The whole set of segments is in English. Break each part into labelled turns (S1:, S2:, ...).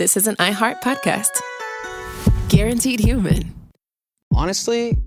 S1: this is an iHeart podcast. Guaranteed human.
S2: Honestly,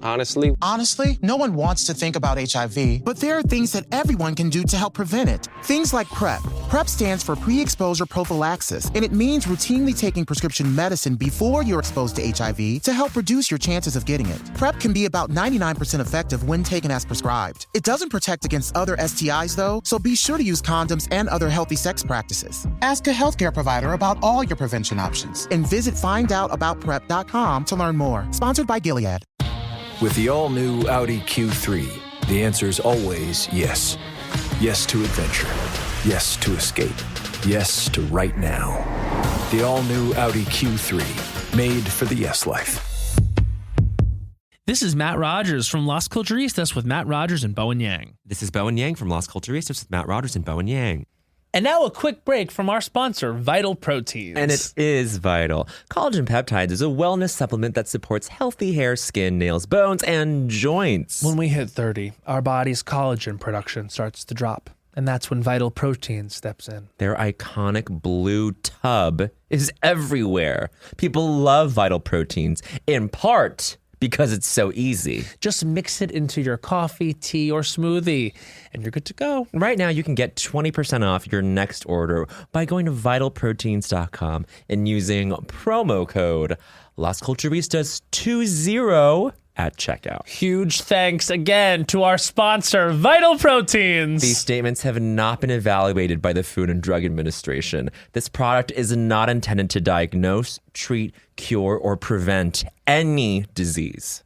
S3: no one wants to think about HIV, but there are things that everyone can do to help prevent it. Things like PrEP. PrEP stands for pre-exposure prophylaxis, and it means routinely taking prescription medicine before you're exposed to HIV to help reduce your chances of getting it. PrEP can be about 99% effective when taken as prescribed. It doesn't protect against other STIs, though, so be sure to use condoms and other healthy sex practices. Ask a healthcare provider about all your prevention options, and visit findoutaboutprep.com to learn more. Sponsored by Gilead.
S4: With the all-new Audi Q3, the answer's always yes. Yes to adventure. Yes to escape. Yes to right now. The all-new Audi Q3, made for the yes life.
S5: This is Matt Rogers from Las Culturistas with Matt Rogers and Bowen Yang.
S6: This is Bowen Yang from Las Culturistas with Matt Rogers and Bowen Yang.
S5: And now a quick break from our sponsor, Vital Proteins.
S6: And it is vital. Collagen peptides is a wellness supplement that supports healthy hair, skin, nails, bones, and joints.
S5: When we hit 30, our body's collagen production starts to drop. And that's when Vital Proteins steps in.
S6: Their iconic blue tub is everywhere. People love Vital Proteins, in part because it's so easy.
S5: Just mix it into your coffee, tea, or smoothie, and you're good to go.
S6: Right now, you can get 20% off your next order by going to vitalproteins.com and using promo code LasCulturistas20 at checkout.
S5: Huge thanks again to our sponsor, Vital Proteins.
S6: These statements have not been evaluated by the Food and Drug Administration. This product is not intended to diagnose, treat, cure, or prevent any disease.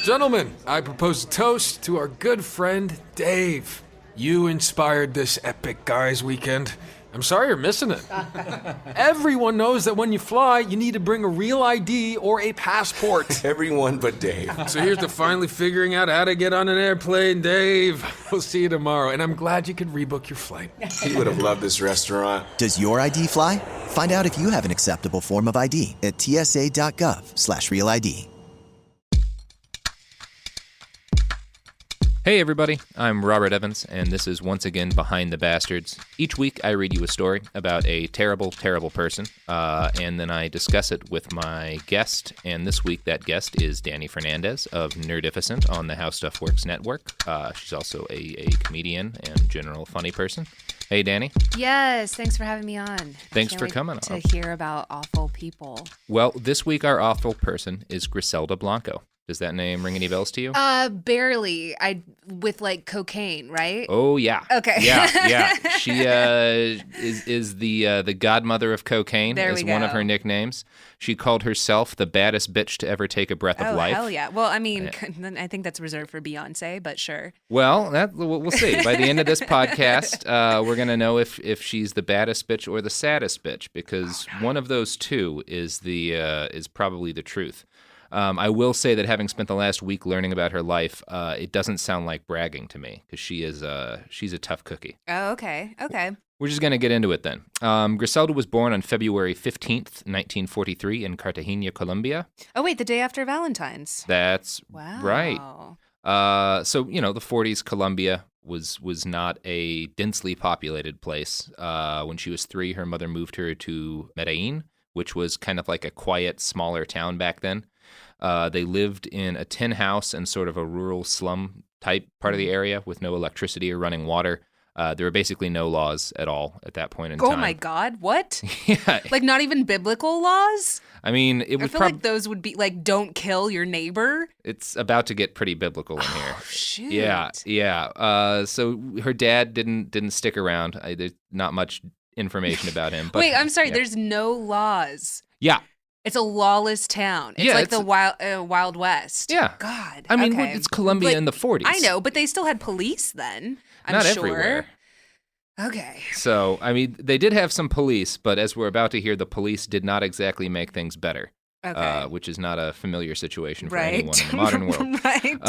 S7: Gentlemen, I propose a toast to our good friend, Dave. You inspired this epic guys weekend. I'm sorry you're missing it. Everyone knows that when you fly, you need to bring a real ID or a passport.
S8: Everyone but Dave.
S7: So here's to finally figuring out how to get on an airplane, Dave. We'll see you tomorrow, and I'm glad you could rebook your flight.
S8: He would have loved this restaurant.
S9: Does your ID fly? Find out if you have an acceptable form of ID at tsa.gov/real ID.
S10: Hey everybody, I'm Robert Evans, and this is once again Behind the Bastards. Each week I read you a story about a terrible, terrible person, and then I discuss it with my guest, and this week that guest is Dani Fernandez of Nerdificent on the How Stuff Works network. She's also a comedian and general funny person. Hey Dani.
S11: Yes, thanks for having me on.
S10: Thanks for coming on.
S11: To hear about awful people.
S10: Well, this week our awful person is Griselda Blanco. Does that name ring any bells to you?
S11: Barely. With like cocaine, right?
S10: Oh yeah.
S11: Okay.
S10: Yeah. She is the godmother of cocaine.
S11: There
S10: is
S11: we go.
S10: One of her nicknames. She called herself the baddest bitch to ever take a breath of life.
S11: Oh hell yeah! Well, I mean, I think that's reserved for Beyonce, but sure.
S10: Well, we'll see. By the end of this podcast, we're gonna know if she's the baddest bitch or the saddest bitch, because one of those two is probably the truth. I will say that having spent the last week learning about her life, it doesn't sound like bragging to me, because she's a tough cookie.
S11: Oh, okay.
S10: We're just going to get into it then. Griselda was born on February 15th, 1943 in Cartagena, Colombia.
S11: Oh, wait, the day after Valentine's.
S10: That's
S11: wow.
S10: Right. So, the 40s Colombia was not a densely populated place. When she was 3, her mother moved her to Medellin, which was kind of like a quiet, smaller town back then. They lived in a tin house in sort of a rural slum type part of the area with no electricity or running water. There were basically no laws at all at that point in time.
S11: Oh my God, what?
S10: Yeah.
S11: Like not even biblical laws?
S10: I mean, it was
S11: I feel like those would be like, don't kill your neighbor.
S10: It's about to get pretty biblical in here.
S11: Oh, shoot.
S10: Yeah. So her dad didn't stick around. There's not much information about him. But,
S11: wait, I'm sorry.
S10: yeah.
S11: There's no laws.
S10: Yeah.
S11: It's a lawless town. It's like the Wild West.
S10: Yeah.
S11: God.
S10: I mean,
S11: okay.
S10: it's Colombia in the 40s.
S11: I know, but they still had police then. I'm
S10: Not
S11: sure.
S10: everywhere.
S11: Okay.
S10: So, I mean, they did have some police, but as we're about to hear, the police did not exactly make things better.
S11: Okay.
S10: Which is not a familiar situation for
S11: right.
S10: anyone in the modern world.
S11: Right.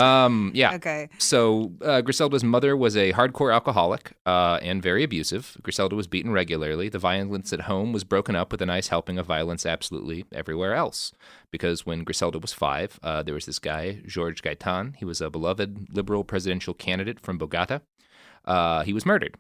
S10: Yeah.
S11: Okay.
S10: So Griselda's mother was a hardcore alcoholic and very abusive. Griselda was beaten regularly. The violence at home was broken up with a nice helping of violence absolutely everywhere else. Because when Griselda was 5, there was this guy, George Gaitan. He was a beloved liberal presidential candidate from Bogota. he was murdered.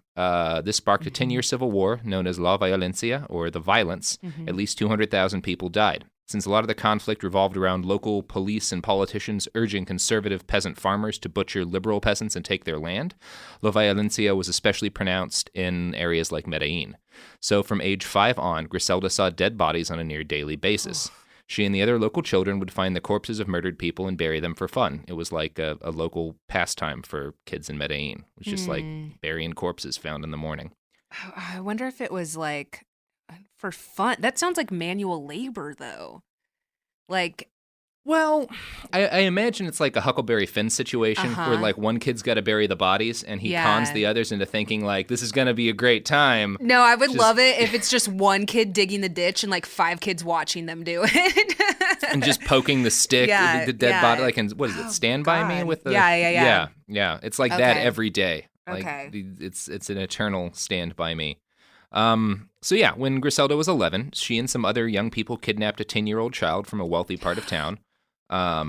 S10: This sparked a 10-year civil war known as La Violencia, or the violence. At least 200,000 people died. Since a lot of the conflict revolved around local police and politicians urging conservative peasant farmers to butcher liberal peasants and take their land, La Violencia was especially pronounced in areas like Medellin. So from age 5 on, Griselda saw dead bodies on a near daily basis. She and the other local children would find the corpses of murdered people and bury them for fun. It was like a local pastime for kids in Medellin. It was just like burying corpses found in the morning.
S11: I wonder if it was like for fun. That sounds like manual labor, though. Like,
S10: well, I imagine it's like a Huckleberry Finn situation where like one kid's got to bury the bodies and he cons the others into thinking like this is going to be a great time.
S11: No, I would love it if it's just one kid digging the ditch and like 5 kids watching them do it.
S10: And just poking the stick, the dead body, like in, what is it, Stand By Me with the... Yeah. It's like that every day. Like, it's an eternal Stand By Me. So yeah, when Griselda was 11, she and some other young people kidnapped a 10-year-old child from a wealthy part of town. I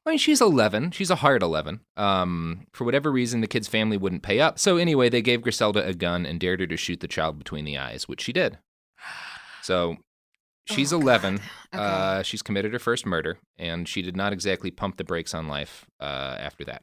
S10: mean, she's 11. She's a hard 11. For whatever reason, the kid's family wouldn't pay up. So anyway, they gave Griselda a gun and dared her to shoot the child between the eyes, which she did. So she's 11. She's committed her first murder, and she did not exactly pump the brakes on life after that.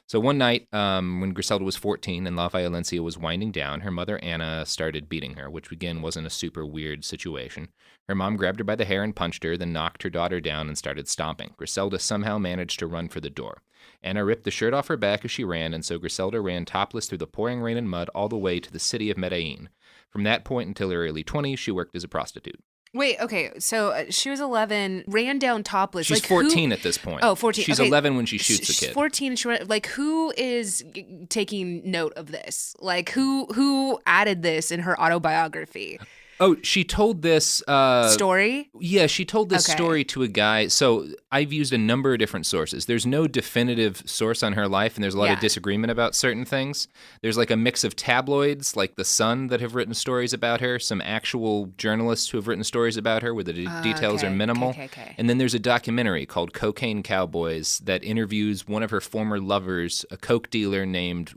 S10: So one night, when Griselda was 14 and La Violencia was winding down, her mother, Anna, started beating her, which again wasn't a super weird situation. Her mom grabbed her by the hair and punched her, then knocked her daughter down and started stomping. Griselda somehow managed to run for the door. Anna ripped the shirt off her back as she ran, and so Griselda ran topless through the pouring rain and mud all the way to the city of Medellin. From that point until her early 20s, she worked as a prostitute.
S11: Wait, okay, so she was 11, ran down topless.
S10: She's
S11: like
S10: 14 at this point.
S11: Oh, 14.
S10: She's 11 when she shoots the kid.
S11: 14, like who is taking note of this? Like who added this in her autobiography?
S10: Oh, she told this...
S11: story?
S10: Yeah, she told this story to a guy. So I've used a number of different sources. There's no definitive source on her life, and there's a lot of disagreement about certain things. There's like a mix of tabloids, like The Sun, that have written stories about her, some actual journalists who have written stories about her where the details are minimal. And then there's a documentary called Cocaine Cowboys that interviews one of her former lovers, a coke dealer named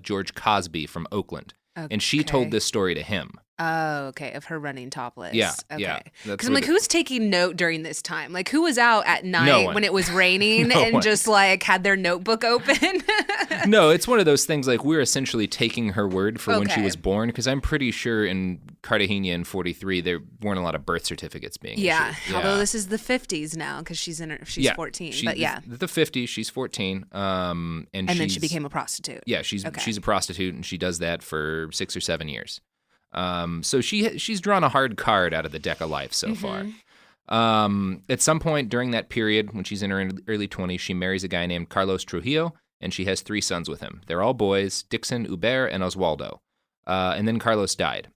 S10: George Cosby from Oakland. And she told this story to him.
S11: Oh, okay. Of her running topless.
S10: Yeah.
S11: Because I'm like, who's taking note during this time? Like, who was out at night when it was raining and just like had their notebook open?
S10: No, it's one of those things like we're essentially taking her word for when she was born, because I'm pretty sure in Cartagena in 43 there weren't a lot of birth certificates being issued.
S11: Although this is the 50s now because she's 14. But
S10: the 50s, she's 14. And
S11: then she became a prostitute.
S10: Yeah, she's a prostitute, and she does that for 6 or 7 years. So she's drawn a hard card out of the deck of life so far. At some point during that period, when she's in her early 20s, she marries a guy named Carlos Trujillo, and she has 3 sons with him. They're all boys: Dixon, Hubert, and Oswaldo. And then Carlos died.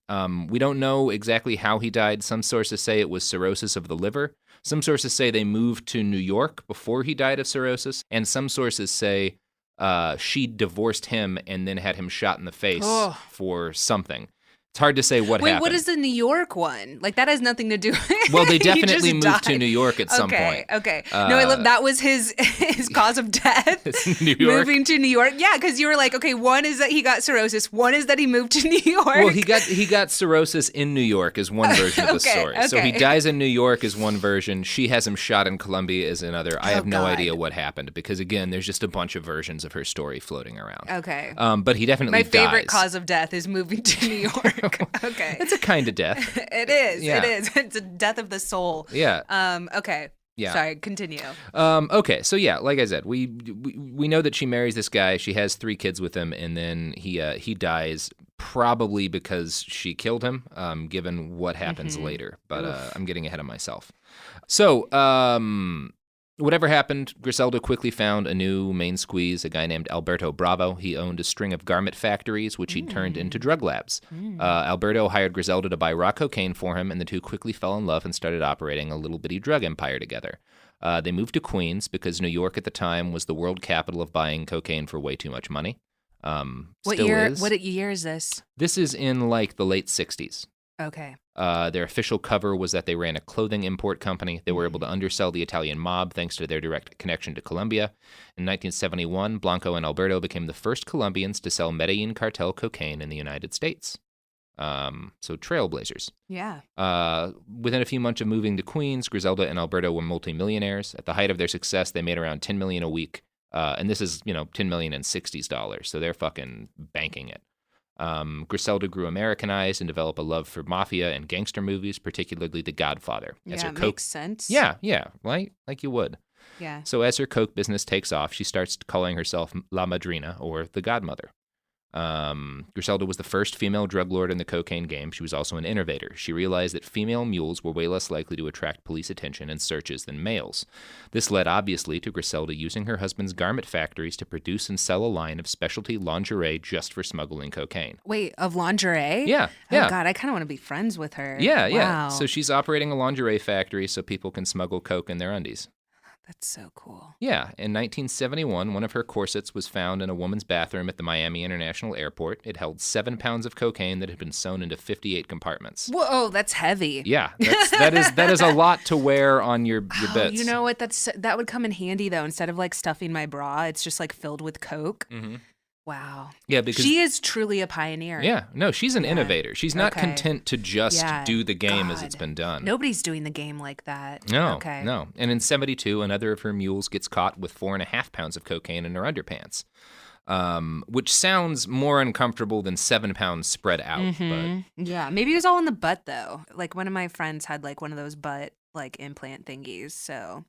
S10: We don't know exactly how he died. Some sources say it was cirrhosis of the liver. Some sources say they moved to New York before he died of cirrhosis. And some sources say she divorced him and then had him shot in the face for something. It's hard to say what happened.
S11: Wait, what is the New York one? Like, that has nothing to do with it.
S10: Well, they definitely moved to New York at some point.
S11: Okay. That was his cause of death.
S10: New York?
S11: Moving to New York. Yeah, because you were like, okay, one is that he got cirrhosis. One is that he moved to New York.
S10: Well, he got cirrhosis in New York is one version of the story. Okay. So he dies in New York is one version. She has him shot in Colombia is another. I have no idea what happened because, again, there's just a bunch of versions of her story floating around.
S11: Okay.
S10: But he definitely dies.
S11: My favorite cause of death is moving to New York. Okay.
S10: It's a kind of death.
S11: It is. Yeah. It is. It's a death of the soul.
S10: Yeah.
S11: Okay. Yeah. Sorry, continue.
S10: Okay. So yeah, like I said, we know that she marries this guy. She has 3 kids with him, and then he dies probably because she killed him, given what happens later. But I'm getting ahead of myself. So whatever happened, Griselda quickly found a new main squeeze, a guy named Alberto Bravo. He owned a string of garment factories, which he turned into drug labs. Alberto hired Griselda to buy raw cocaine for him, and the two quickly fell in love and started operating a little bitty drug empire together. They moved to Queens because New York at the time was the world capital of buying cocaine for way too much money.
S11: What year is this?
S10: This is in like the late 60s.
S11: Okay.
S10: Their official cover was that they ran a clothing import company. They were able to undersell the Italian mob thanks to their direct connection to Colombia. In 1971, Blanco and Alberto became the first Colombians to sell Medellin cartel cocaine in the United States. So trailblazers.
S11: Yeah.
S10: Within a few months of moving to Queens, Griselda and Alberto were multimillionaires. At the height of their success, they made around $10 million a week. And this is, $10 million in $60s. So they're fucking banking it. Griselda grew Americanized and developed a love for mafia and gangster movies, particularly The Godfather.
S11: Makes sense.
S10: Yeah, right? Like you would.
S11: Yeah.
S10: So as her coke business takes off, she starts calling herself La Madrina, or the Godmother. Griselda was the first female drug lord in the cocaine game. She was also an innovator. She realized that female mules were way less likely to attract police attention and searches than males. This led, obviously, to Griselda using her husband's garment factories to produce and sell a line of specialty lingerie just for smuggling cocaine.
S11: Wait, of lingerie?
S10: Yeah.
S11: Oh, God, I kind of want to be friends with her.
S10: Yeah.
S11: Wow.
S10: So she's operating a lingerie factory so people can smuggle coke in their undies.
S11: That's so cool.
S10: Yeah. In 1971, one of her corsets was found in a woman's bathroom at the Miami International Airport. It held 7 pounds of cocaine that had been sewn into 58 compartments.
S11: Whoa, that's heavy.
S10: Yeah, that is a lot to wear on your bits.
S11: You know what? That would come in handy, though. Instead of, like, stuffing my bra, it's just, like, filled with coke.
S10: Mm-hmm.
S11: Wow.
S10: Yeah, because
S11: she is truly a pioneer.
S10: Yeah. No, she's an innovator. She's not content to just do the game as it's been done.
S11: Nobody's doing the game like that.
S10: No.
S11: Okay.
S10: No. And in 72, another of her mules gets caught with 4.5 pounds of cocaine in her underpants. Which sounds more uncomfortable than 7 pounds spread out.
S11: Mm-hmm.
S10: But
S11: yeah, maybe it was all in the butt, though. Like, one of my friends had, like, one of those butt, like, implant thingies, so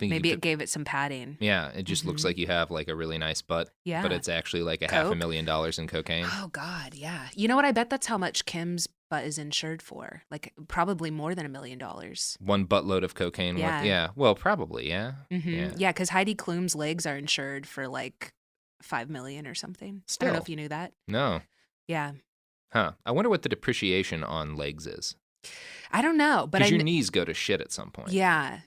S11: maybe it gave it some padding.
S10: Yeah, it just looks like you have, like, a really nice butt.
S11: Yeah.
S10: But it's actually, like, a
S11: Coke?
S10: $500,000 in cocaine.
S11: Oh, God, yeah. You know what? I bet that's how much Kim's butt is insured for. Like, probably more than $1 million.
S10: One buttload of cocaine.
S11: Yeah.
S10: Yeah. Well, probably, yeah.
S11: Mm-hmm. Yeah, because Heidi Klum's legs are insured for, like, $5 million or something.
S10: Still.
S11: I don't know if you knew that.
S10: No.
S11: Yeah.
S10: Huh. I wonder what the depreciation on legs is.
S11: I don't know, but
S10: because your knees go to shit at some point.
S11: Yeah.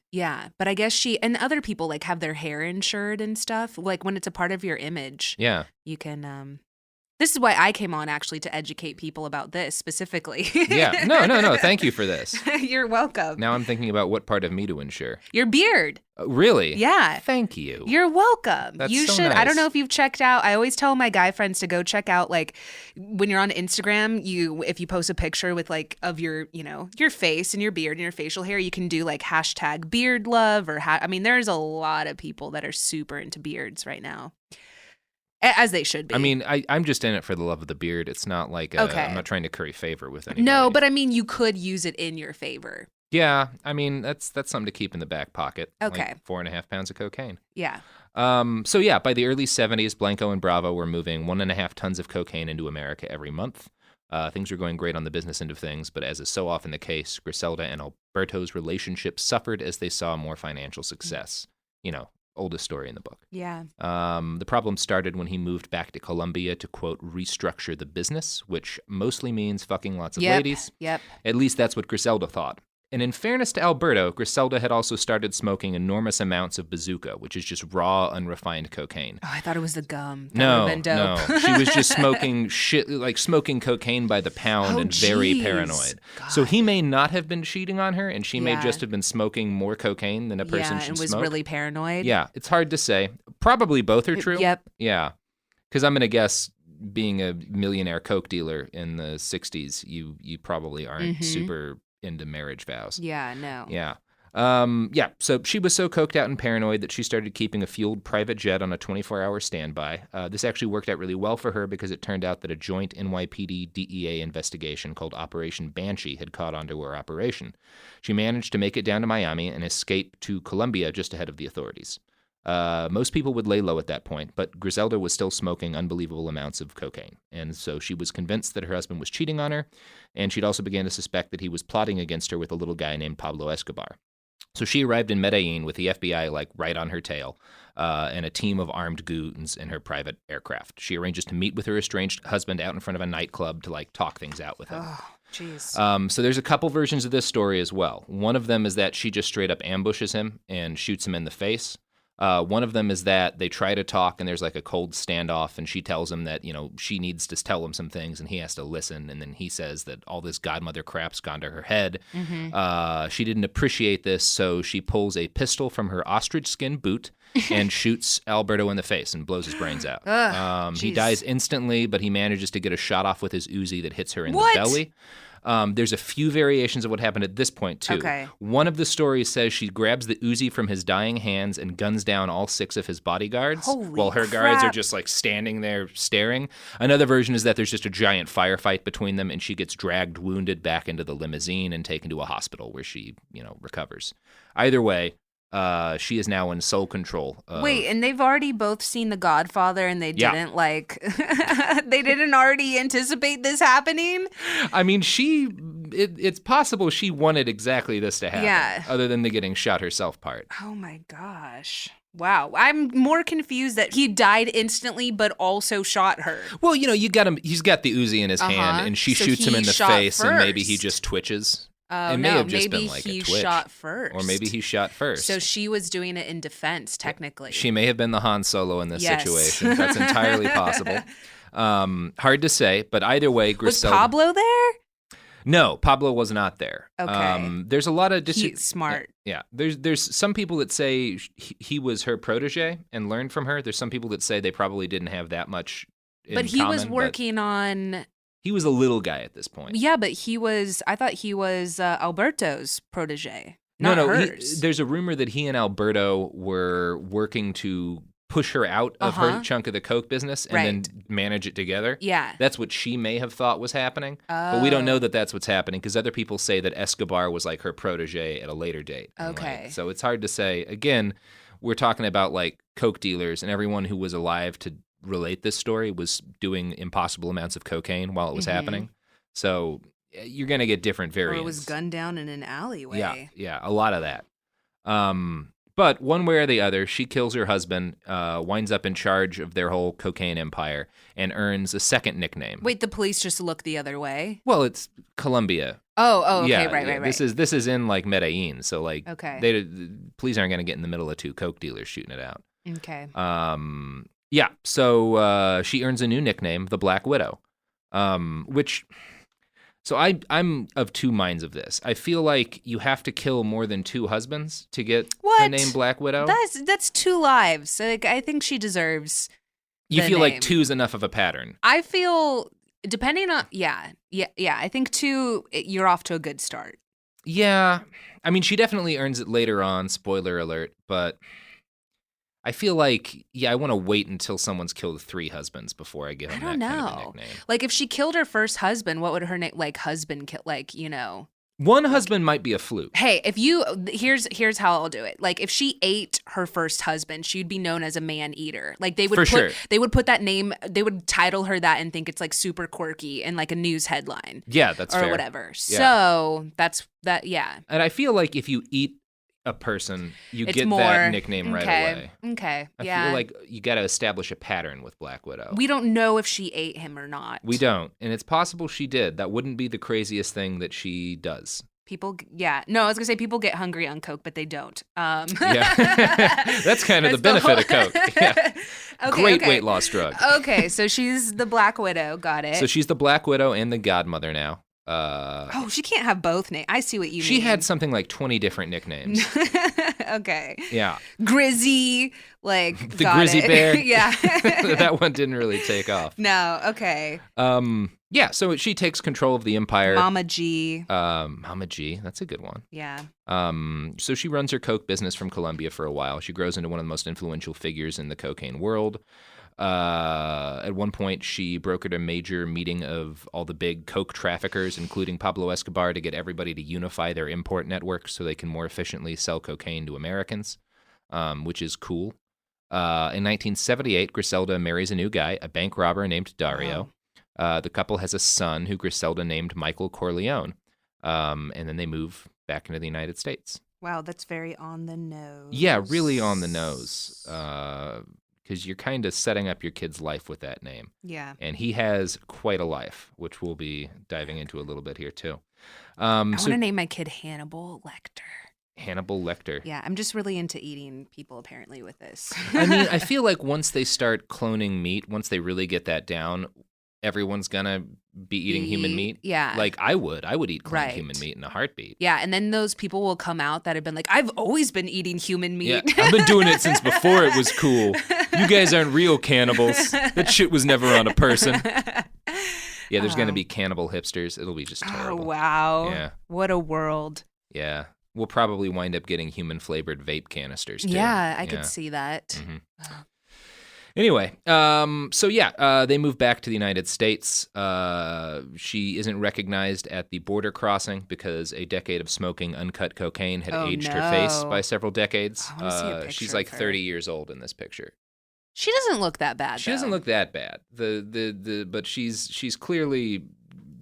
S11: But I guess she and other people, like, have their hair insured and stuff. Like, when it's a part of your image.
S10: Yeah.
S11: You can. This is why I came on, actually, to educate people about this specifically.
S10: Yeah. No. Thank you for this.
S11: You're welcome.
S10: Now I'm thinking about what part of me to insure.
S11: Your beard.
S10: Really?
S11: Yeah.
S10: Thank you.
S11: You're welcome.
S10: That's
S11: you
S10: so
S11: should.
S10: nice.
S11: I don't know if you've checked out. I always tell my guy friends to go check out, like, when you're on Instagram, if you post a picture with, like, of your, your face and your beard and your facial hair, you can do, like, hashtag beard love or I mean, there's a lot of people that are super into beards right now. As they should be.
S10: I mean, I'm just in it for the love of the beard. It's not like I'm not trying to curry favor with anybody.
S11: No, but I mean, you could use it in your favor.
S10: Yeah, I mean, that's something to keep in the back pocket.
S11: Okay.
S10: Like 4.5 pounds of cocaine.
S11: Yeah.
S10: So yeah, by the early 70s, Blanco and Bravo were moving 1.5 tons of cocaine into America every month. Things were going great on the business end of things, but as is so often the case, Griselda and Alberto's relationship suffered as they saw more financial success. Oldest story in the book.
S11: Yeah.
S10: The problem started when he moved back to Colombia to, quote, restructure the business, which mostly means fucking lots of ladies.
S11: Yep.
S10: At least that's what Griselda thought. And in fairness to Alberto, Griselda had also started smoking enormous amounts of bazooka, which is just raw, unrefined cocaine.
S11: Oh, I thought it was the gum. That
S10: No,
S11: would've been dope.
S10: no. She was just smoking shit, like smoking cocaine by the pound and very
S11: geez.
S10: paranoid.
S11: God.
S10: So he may not have been cheating on her, and she may
S11: Yeah.
S10: just have been smoking more cocaine than a person
S11: Yeah,
S10: should
S11: and was
S10: smoke.
S11: really paranoid.
S10: Yeah, it's hard to say. Probably both are true.
S11: Yep.
S10: Yeah, because I'm going to guess being a millionaire coke dealer in the 60s, you probably aren't super into marriage vows.
S11: Yeah, no.
S10: Yeah. So she was so coked out and paranoid that she started keeping a fueled private jet on a 24-hour standby. This actually worked out really well for her because it turned out that a joint NYPD DEA investigation called Operation Banshee had caught onto her operation. She managed to make it down to Miami and escape to Colombia just ahead of the authorities. Most people would lay low at that point, but Griselda was still smoking unbelievable amounts of cocaine. And so she was convinced that her husband was cheating on her, and she'd also began to suspect that he was plotting against her with a little guy named Pablo Escobar. So she arrived in Medellin with the FBI, like, right on her tail, and a team of armed goons in her private aircraft. She arranges to meet with her estranged husband out in front of a nightclub to, like, talk things out with him.
S11: Oh, jeez.
S10: So there's a couple versions of this story as well. One of them is that she just straight up ambushes him and shoots him in the face. One of them is that they try to talk and there's like a cold standoff, and she tells him that, she needs to tell him some things and he has to listen. And then he says that all this godmother crap's gone to her head. She didn't appreciate this, so she pulls a pistol from her ostrich skin boot and shoots Alberto in the face and blows his brains out. He dies instantly, but he manages to get a shot off with his Uzi that hits her in the belly. There's a few variations of what happened at this point, too.
S11: Okay.
S10: One of the stories says she grabs the Uzi from his dying hands and guns down all 6 of his bodyguards while her guards are just like standing there staring. Another version is that there's just a giant firefight between them and she gets dragged wounded back into the limousine and taken to a hospital where she, recovers. Either way, she is now in sole control.
S11: Wait, and they've already both seen The Godfather, and they didn't they didn't already anticipate this happening?
S10: I mean, it's possible she wanted exactly this to happen, other than the getting shot herself part.
S11: Oh my gosh. Wow. I'm more confused that he died instantly, but also shot her.
S10: Well, you got him. He's got the Uzi in his hand, and she shoots him in the face, and maybe he just twitches. It may have just been like a twitch.
S11: Shot first.
S10: Or maybe he shot first.
S11: So she was doing it in defense, technically.
S10: She may have been the Han Solo in this situation. That's entirely possible. Hard to say, but either way, Griselda...
S11: Was Pablo there?
S10: No, Pablo was not there.
S11: Okay.
S10: There's a lot of...
S11: He's smart.
S10: Yeah. There's some people that say he was her protege and learned from her. There's some people that say they probably didn't have that much in
S11: But he
S10: common,
S11: was working on...
S10: He was a little guy at this point.
S11: Yeah, but I thought he was Alberto's protege.
S10: No,
S11: hers.
S10: There's a rumor that he and Alberto were working to push her out of her chunk of the coke business and then manage it together.
S11: Yeah.
S10: That's what she may have thought was happening. But we don't know that that's what's happening because other people say that Escobar was like her protege at a later date.
S11: Okay.
S10: So it's hard to say. Again, we're talking about like coke dealers, and everyone who was alive to relate this story was doing impossible amounts of cocaine while it was happening. So you're going to get different variants.
S11: Or it was gunned down in an alleyway.
S10: Yeah, a lot of that. But one way or the other, she kills her husband, winds up in charge of their whole cocaine empire, and earns a second nickname.
S11: Wait, the police just look the other way?
S10: Well, it's Colombia.
S11: Oh, okay,
S10: yeah,
S11: right.
S10: This is in like Medellin, so like
S11: the
S10: police aren't going to get in the middle of 2 coke dealers shooting it out.
S11: Okay.
S10: Yeah, so she earns a new nickname, the Black Widow, which... So I'm of 2 minds of this. I feel like you have to kill more than 2 husbands to get the name Black Widow.
S11: That's 2 lives. Like, I think she deserves
S10: You
S11: the
S10: feel
S11: name.
S10: like 2 is enough of a pattern.
S11: I feel, depending on, yeah. I think 2, you're off to a good start.
S10: Yeah. I mean, she definitely earns it later on, spoiler alert, but... I feel like, I want to wait until someone's killed 3 husbands before I give them that kind of a nickname.
S11: Like, if she killed her first husband, what would her name, husband kill,
S10: One husband might be a fluke.
S11: Hey, here's how I'll do it. Like, if she ate her first husband, she'd be known as a man-eater. Like, they would put that name, they would title her that and think it's, like, super quirky and, like, a news headline.
S10: Yeah, that's fair.
S11: Or whatever. Yeah. So, that's that, yeah.
S10: And I feel like if you eat a person, it's get
S11: more,
S10: that nickname right away.
S11: Okay,
S10: I feel like you got to establish a pattern with Black Widow.
S11: We don't know if she ate him or not.
S10: We don't, and it's possible she did. That wouldn't be the craziest thing that she does.
S11: People, no, I was gonna say people get hungry on coke, but they don't.
S10: Yeah, that's kind of the benefit of coke. Yeah. Great weight loss drug.
S11: Okay, so she's the Black Widow. Got it.
S10: So she's the Black Widow and the Godmother now.
S11: She can't have both names. I see what you mean.
S10: She had something like 20 different nicknames.
S11: Okay.
S10: Yeah.
S11: Grizzy, like
S10: the Grizzy Bear.
S11: Yeah.
S10: That one didn't really take off.
S11: No. Okay.
S10: Yeah. So she takes control of the empire.
S11: Mama G.
S10: Mama G. That's a good one.
S11: Yeah.
S10: So she runs her coke business from Colombia for a while. She grows into one of the most influential figures in the cocaine world. At one point, she brokered a major meeting of all the big coke traffickers, including Pablo Escobar, to get everybody to unify their import networks so they can more efficiently sell cocaine to Americans, which is cool. In 1978, Griselda marries a new guy, a bank robber named Dario. Wow. The couple has a son who Griselda named Michael Corleone, and then they move back into the United States.
S11: Wow, that's very on the nose.
S10: Yeah, really on the nose. Because you're kind of setting up your kid's life with that name.
S11: Yeah.
S10: And he has quite a life, which we'll be diving into a little bit here, too.
S11: I want to name my kid Hannibal Lecter.
S10: Hannibal Lecter.
S11: Yeah, I'm just really into eating people apparently with this.
S10: I mean, I feel like once they start cloning meat, once they really get that down, everyone's gonna be eating human meat.
S11: Yeah.
S10: Like I would eat cloned
S11: Right.
S10: human meat in a heartbeat.
S11: Yeah, and then those people will come out that have been like, I've always been eating human meat.
S10: Yeah, I've been doing it since before it was cool. You guys aren't real cannibals. That shit was never on a person. Yeah, there's gonna be cannibal hipsters. It'll be just terrible.
S11: Oh, wow.
S10: Yeah.
S11: What a world.
S10: Yeah. We'll probably wind up getting human-flavored vape canisters, too.
S11: Yeah, I could see that.
S10: Mm-hmm. Anyway, they move back to the United States. She isn't recognized at the border crossing because a decade of smoking uncut cocaine had aged her face by several decades.
S11: I wanna see a picture
S10: She's like
S11: of her.
S10: 30 years old in this picture.
S11: She doesn't look that bad,
S10: She doesn't look that bad. But she's clearly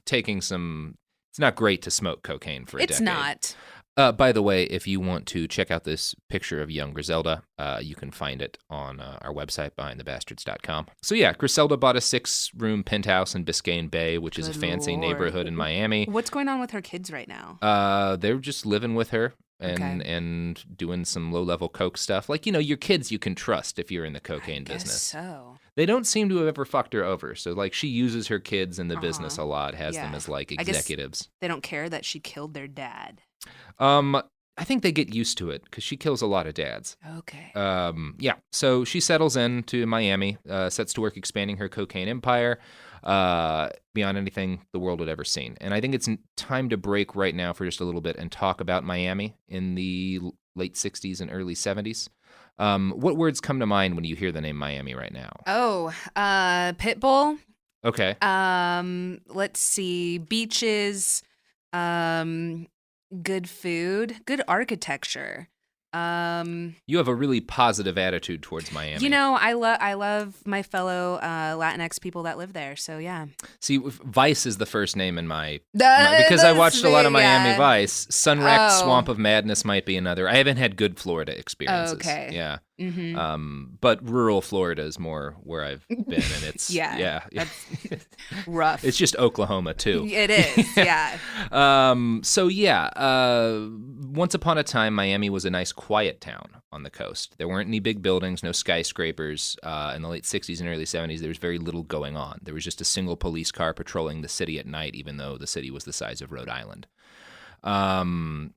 S10: taking some. It's not great to smoke cocaine for a decade.
S11: It's not.
S10: By the way, if you want to check out this picture of young Griselda, you can find it on our website, behindthebastards.com. So yeah, Griselda bought a 6-room penthouse in Biscayne Bay, which is a fancy neighborhood in Miami.
S11: What's going on with her kids right now?
S10: They're just living with her and doing some low-level coke stuff. Like, your kids you can trust if you're in the cocaine business.
S11: So.
S10: They don't seem to have ever fucked her over. So, like, she uses her kids in the business a lot, has them as, like, executives.
S11: They don't care that she killed their dad.
S10: I think they get used to it because she kills a lot of dads.
S11: Okay.
S10: So she settles into Miami, sets to work expanding her cocaine empire beyond anything the world had ever seen. And I think it's time to break right now for just a little bit and talk about Miami in the late 60s and early 70s. What words come to mind when you hear the name Miami right now?
S11: Oh, Pitbull.
S10: Okay.
S11: Let's see. Beaches. Good food. Good architecture.
S10: You have a really positive attitude towards Miami.
S11: I love my fellow Latinx people that live there. So yeah.
S10: See, Vice is the first name in my because I watched a lot of Miami Vice. Sunwrecked Swamp of Madness might be another. I haven't had good Florida experiences.
S11: Okay.
S10: Yeah.
S11: Mm-hmm.
S10: But rural Florida is more where I've been, and it's
S11: that's rough.
S10: It's just Oklahoma too.
S11: It is. Yeah.
S10: Once upon a time, Miami was a nice, quiet town on the coast. There weren't any big buildings, no skyscrapers. In the late 60s and early 70s, there was very little going on. There was just a single police car patrolling the city at night, even though the city was the size of Rhode Island.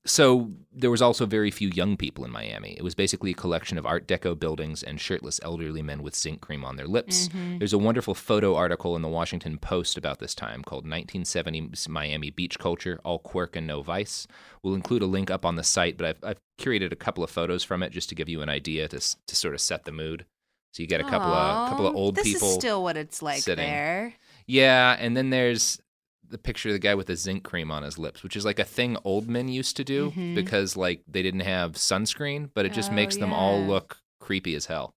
S10: So there was also very few young people in Miami. It was basically a collection of Art Deco buildings and shirtless elderly men with zinc cream on their lips. Mm-hmm. There's a wonderful photo article in the Washington Post about this time called 1970s Miami Beach Culture, All Quirk and No Vice. We'll include a link up on the site, but I've curated a couple of photos from it just to give you an idea to sort of set the mood. So you get a couple of old people.
S11: This is still what it's like
S10: sitting
S11: there.
S10: Yeah, and then there's the picture of the guy with the zinc cream on his lips, which is like a thing old men used to do because like they didn't have sunscreen, but it just makes them all look creepy as hell.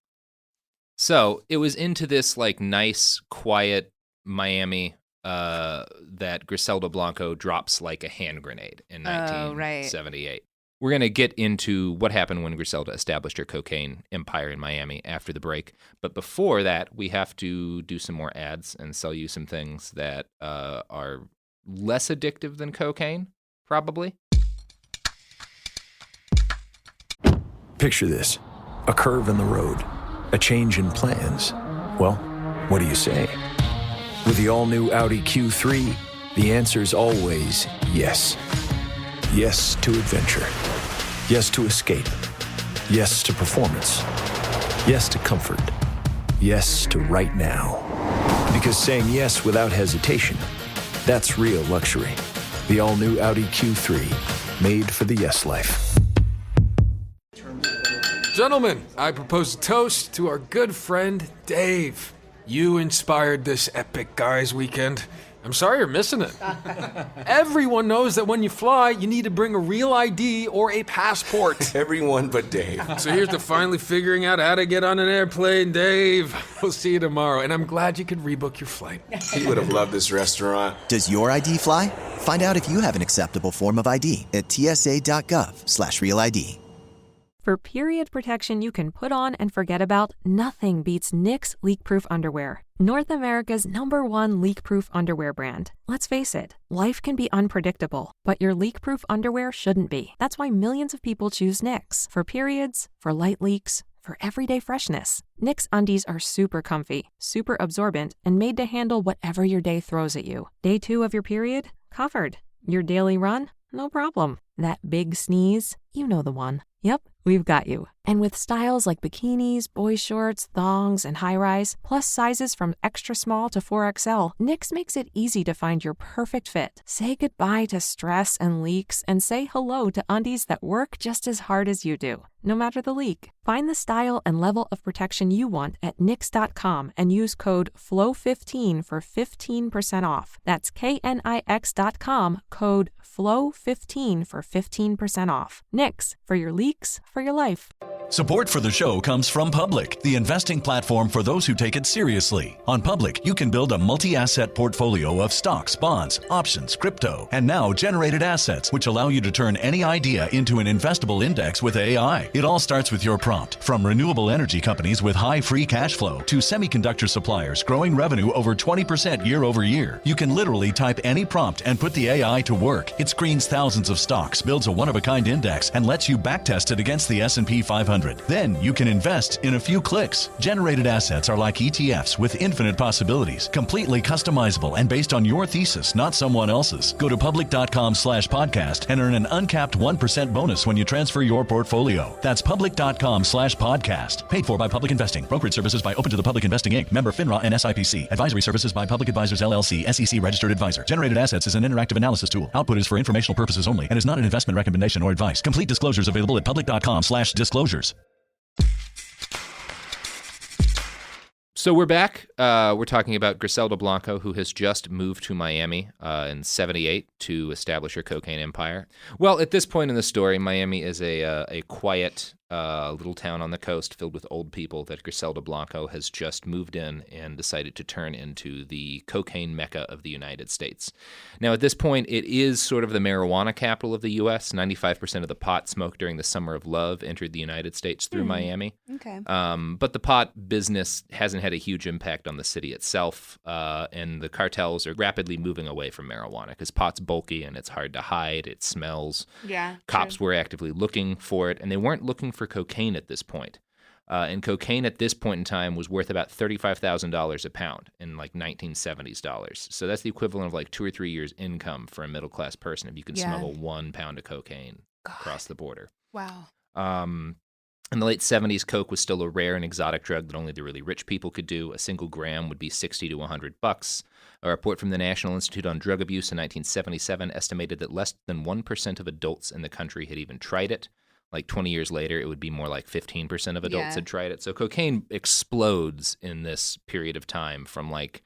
S10: So it was into this like nice, quiet Miami that Griselda Blanco drops like a hand grenade in 1978. We're going to get into what happened when Griselda established her cocaine empire in Miami after the break. But before that, we have to do some more ads and sell you some things that are less addictive than cocaine, probably.
S4: Picture this. A curve in the road. A change in plans. Well, what do you say? With the all-new Audi Q3, the answer's always yes. Yes to adventure. Yes to escape. Yes to performance. Yes to comfort. Yes to right now. Because saying yes without hesitation, that's real luxury. The all-new Audi Q3, made for the yes life.
S7: Gentlemen, I propose a toast to our good friend, Dave. You inspired this epic guys weekend. I'm sorry you're missing it. Everyone knows that when you fly, you need to bring a real ID or a passport.
S8: Everyone but Dave.
S7: So here's to finally figuring out how to get on an airplane, Dave. We'll see you tomorrow, and I'm glad you could rebook your flight.
S8: He would have loved this restaurant.
S9: Does your ID fly? Find out if you have an acceptable form of ID at tsa.gov/real ID.
S2: For period protection you can put on and forget about, nothing beats Knix leak-proof underwear. North America's #1 leak-proof underwear brand. Let's face it, life can be unpredictable, but your leak-proof underwear shouldn't be. That's why millions of people choose Knix. For periods, for light leaks, for everyday freshness. Knix undies are super comfy, super absorbent, and made to handle whatever your day throws at you. Day 2 of your period? Covered. Your daily run? No problem. That big sneeze? You know the one. Yep, we've got you. And with styles like bikinis, boy shorts, thongs, and high-rise, plus sizes from extra small to 4XL, Knix makes it easy to find your perfect fit. Say goodbye to stress and leaks, and say hello to undies that work just as hard as you do, no matter the leak. Find the style and level of protection you want at Knix.com and use code FLOW15 for 15% off. That's KNIX.com, code FLOW15 for 15% off. Knix, for your leaks, for your life.
S12: Support for the show comes from Public, the investing platform for those who take it seriously. On Public, you can build a multi-asset portfolio of stocks, bonds, options, crypto, and now generated assets, which allow you to turn any idea into an investable index with AI. It all starts with your prompt. From renewable energy companies with high free cash flow to semiconductor suppliers growing revenue over 20% year over year, you can literally type any prompt and put the AI to work. It screens thousands of stocks, builds a one-of-a-kind index, and lets you backtest it against the S&P 500. Then you can invest in a few clicks. Generated assets are like ETFs with infinite possibilities, completely customizable and based on your thesis, not someone else's. Go to public.com/podcast and earn an uncapped 1% bonus when you transfer your portfolio. That's public.com/podcast. Paid for by Public Investing. Brokerage services by Open to the Public Investing Inc. Member FINRA and SIPC. Advisory services by Public Advisors LLC, SEC registered advisor. Generated assets is an interactive analysis tool. Output is for informational purposes only and is not an investment recommendation or advice. Complete disclosures available at public.com/disclosures.
S10: So we're back. We're talking about Griselda Blanco, who has just moved to Miami in '78 to establish her cocaine empire. Well, at this point in the story, Miami is a quiet little town on the coast filled with old people that Griselda Blanco has just moved in and decided to turn into the cocaine mecca of the United States. Now, at this point, it is sort of the marijuana capital of the U.S. 95% of the pot smoked during the Summer of Love entered the United States through Miami.
S11: Okay.
S10: But the pot business hasn't had a huge impact on the city itself, and the cartels are rapidly moving away from marijuana because pot's bulky and it's hard to hide. It smells.
S11: Yeah.
S10: Cops
S11: true.
S10: were actively looking for it, and they weren't looking for cocaine at this point. And cocaine at this point in time was worth about $35,000 a pound in like 1970s dollars. So that's the equivalent of like 2 or 3 years' income for a middle-class person if you can smuggle 1 pound of cocaine across the border.
S11: Wow.
S10: In the late 70s, coke was still a rare and exotic drug that only the really rich people could do. A single gram would be $60 to $100. A report from the National Institute on Drug Abuse in 1977 estimated that less than 1% of adults in the country had even tried it. Like 20 years later, it would be more like 15% of adults had tried it. So cocaine explodes in this period of time from like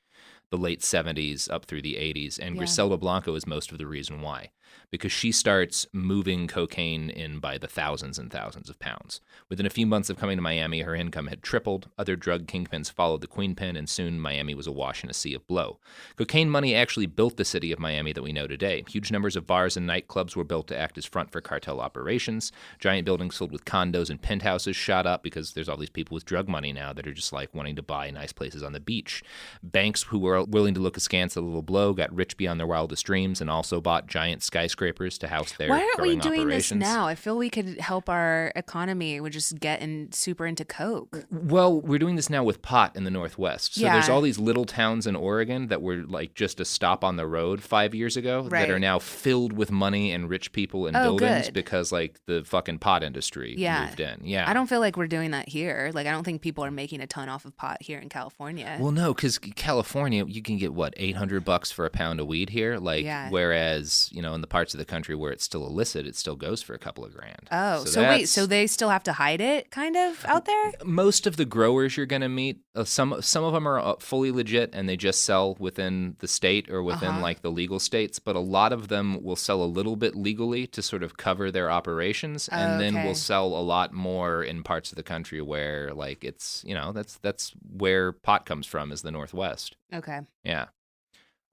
S10: the late 70s up through the 80s. And Griselda Blanco is most of the reason why, because she starts moving cocaine in by the thousands and thousands of pounds. Within a few months of coming to Miami, her income had tripled. Other drug kingpins followed the queen pin, and soon Miami was awash in a sea of blow. Cocaine money actually built the city of Miami that we know today. Huge numbers of bars and nightclubs were built to act as front for cartel operations. Giant buildings filled with condos and penthouses shot up because there's all these people with drug money now that are just like wanting to buy nice places on the beach. Banks who were willing to look askance at a little blow got rich beyond their wildest dreams and also bought giant skyscrapers to house their
S11: Why aren't we
S10: growing
S11: doing
S10: operations.
S11: this now? I feel we could help our economy. We're just getting super into coke.
S10: Well, we're doing this now with pot in the Northwest. So
S11: Yeah.
S10: there's all these little towns in Oregon that were like just a stop on the road 5 years ago that are now filled with money and rich people and buildings
S11: good.
S10: because like the fucking pot industry moved in. Yeah.
S11: I don't feel like we're doing that here. Like, I don't think people are making a ton off of pot here in California.
S10: Well, no, because California, you can get what, $800 for a pound of weed here. Like, whereas you know, in the parts of the country where it's still illicit, it still goes for a couple of grand.
S11: Oh, so wait, so they still have to hide it, kind of, out there?
S10: Most of the growers you're going to meet, some of them are fully legit and they just sell within the state or within like the legal states, but a lot of them will sell a little bit legally to sort of cover their operations, and then will sell a lot more in parts of the country where like it's, you know, that's where pot comes from, is the Northwest.
S11: Okay.
S10: Yeah.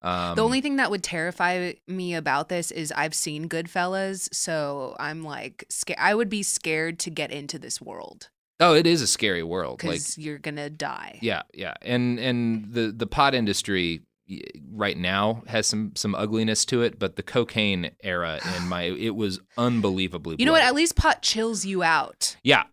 S11: The only thing that would terrify me about this is I've seen Goodfellas, so I'm like I would be scared to get into this world.
S10: Oh, it is a scary world.
S11: Because you're gonna die.
S10: Yeah, and the pot industry right now has some ugliness to it, but the cocaine era it was unbelievably.
S11: You know what? At least pot chills you out.
S10: Yeah.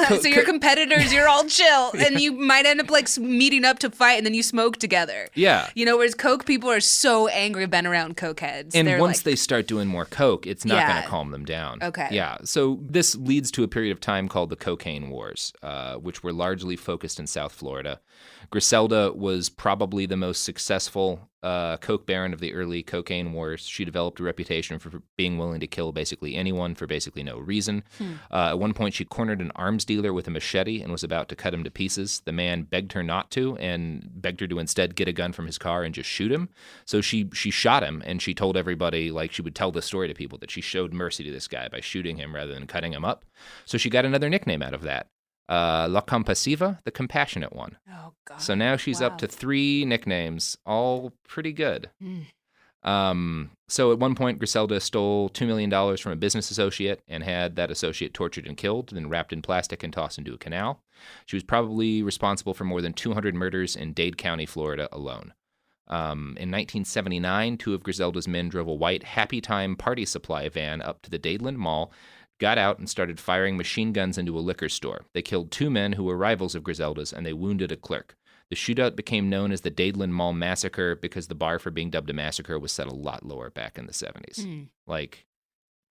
S11: So your competitors, you're all chill, and you might end up like meeting up to fight, and then you smoke together.
S10: Yeah.
S11: Whereas coke people are so angry been around coke heads.
S10: And
S11: They're
S10: once
S11: like,
S10: they start doing more coke, it's not going to calm them down.
S11: Okay.
S10: Yeah. So this leads to a period of time called the Cocaine Wars, which were largely focused in South Florida. Griselda was probably the most successful coke baron of the early cocaine wars. She developed a reputation for being willing to kill basically anyone for basically no reason. At one point, she cornered an arms dealer with a machete and was about to cut him to pieces. The man begged her not to and begged her to instead get a gun from his car and just shoot him. So she shot him, and she told everybody, like she would tell the story to people, that she showed mercy to this guy by shooting him rather than cutting him up. So she got another nickname out of that. La Compasiva, the compassionate one.
S11: Oh, God.
S10: So now she's up to 3 nicknames, all pretty good. So at one point, Griselda stole $2 million from a business associate and had that associate tortured and killed, then wrapped in plastic and tossed into a canal. She was probably responsible for more than 200 murders in Dade County, Florida alone. In 1979, 2 of Griselda's men drove a white Happy Time party supply van up to the Dadeland Mall, got out and started firing machine guns into a liquor store. They killed 2 men who were rivals of Griselda's, and they wounded a clerk. The shootout became known as the Dadeland Mall Massacre because the bar for being dubbed a massacre was set a lot lower back in the 70s. Like,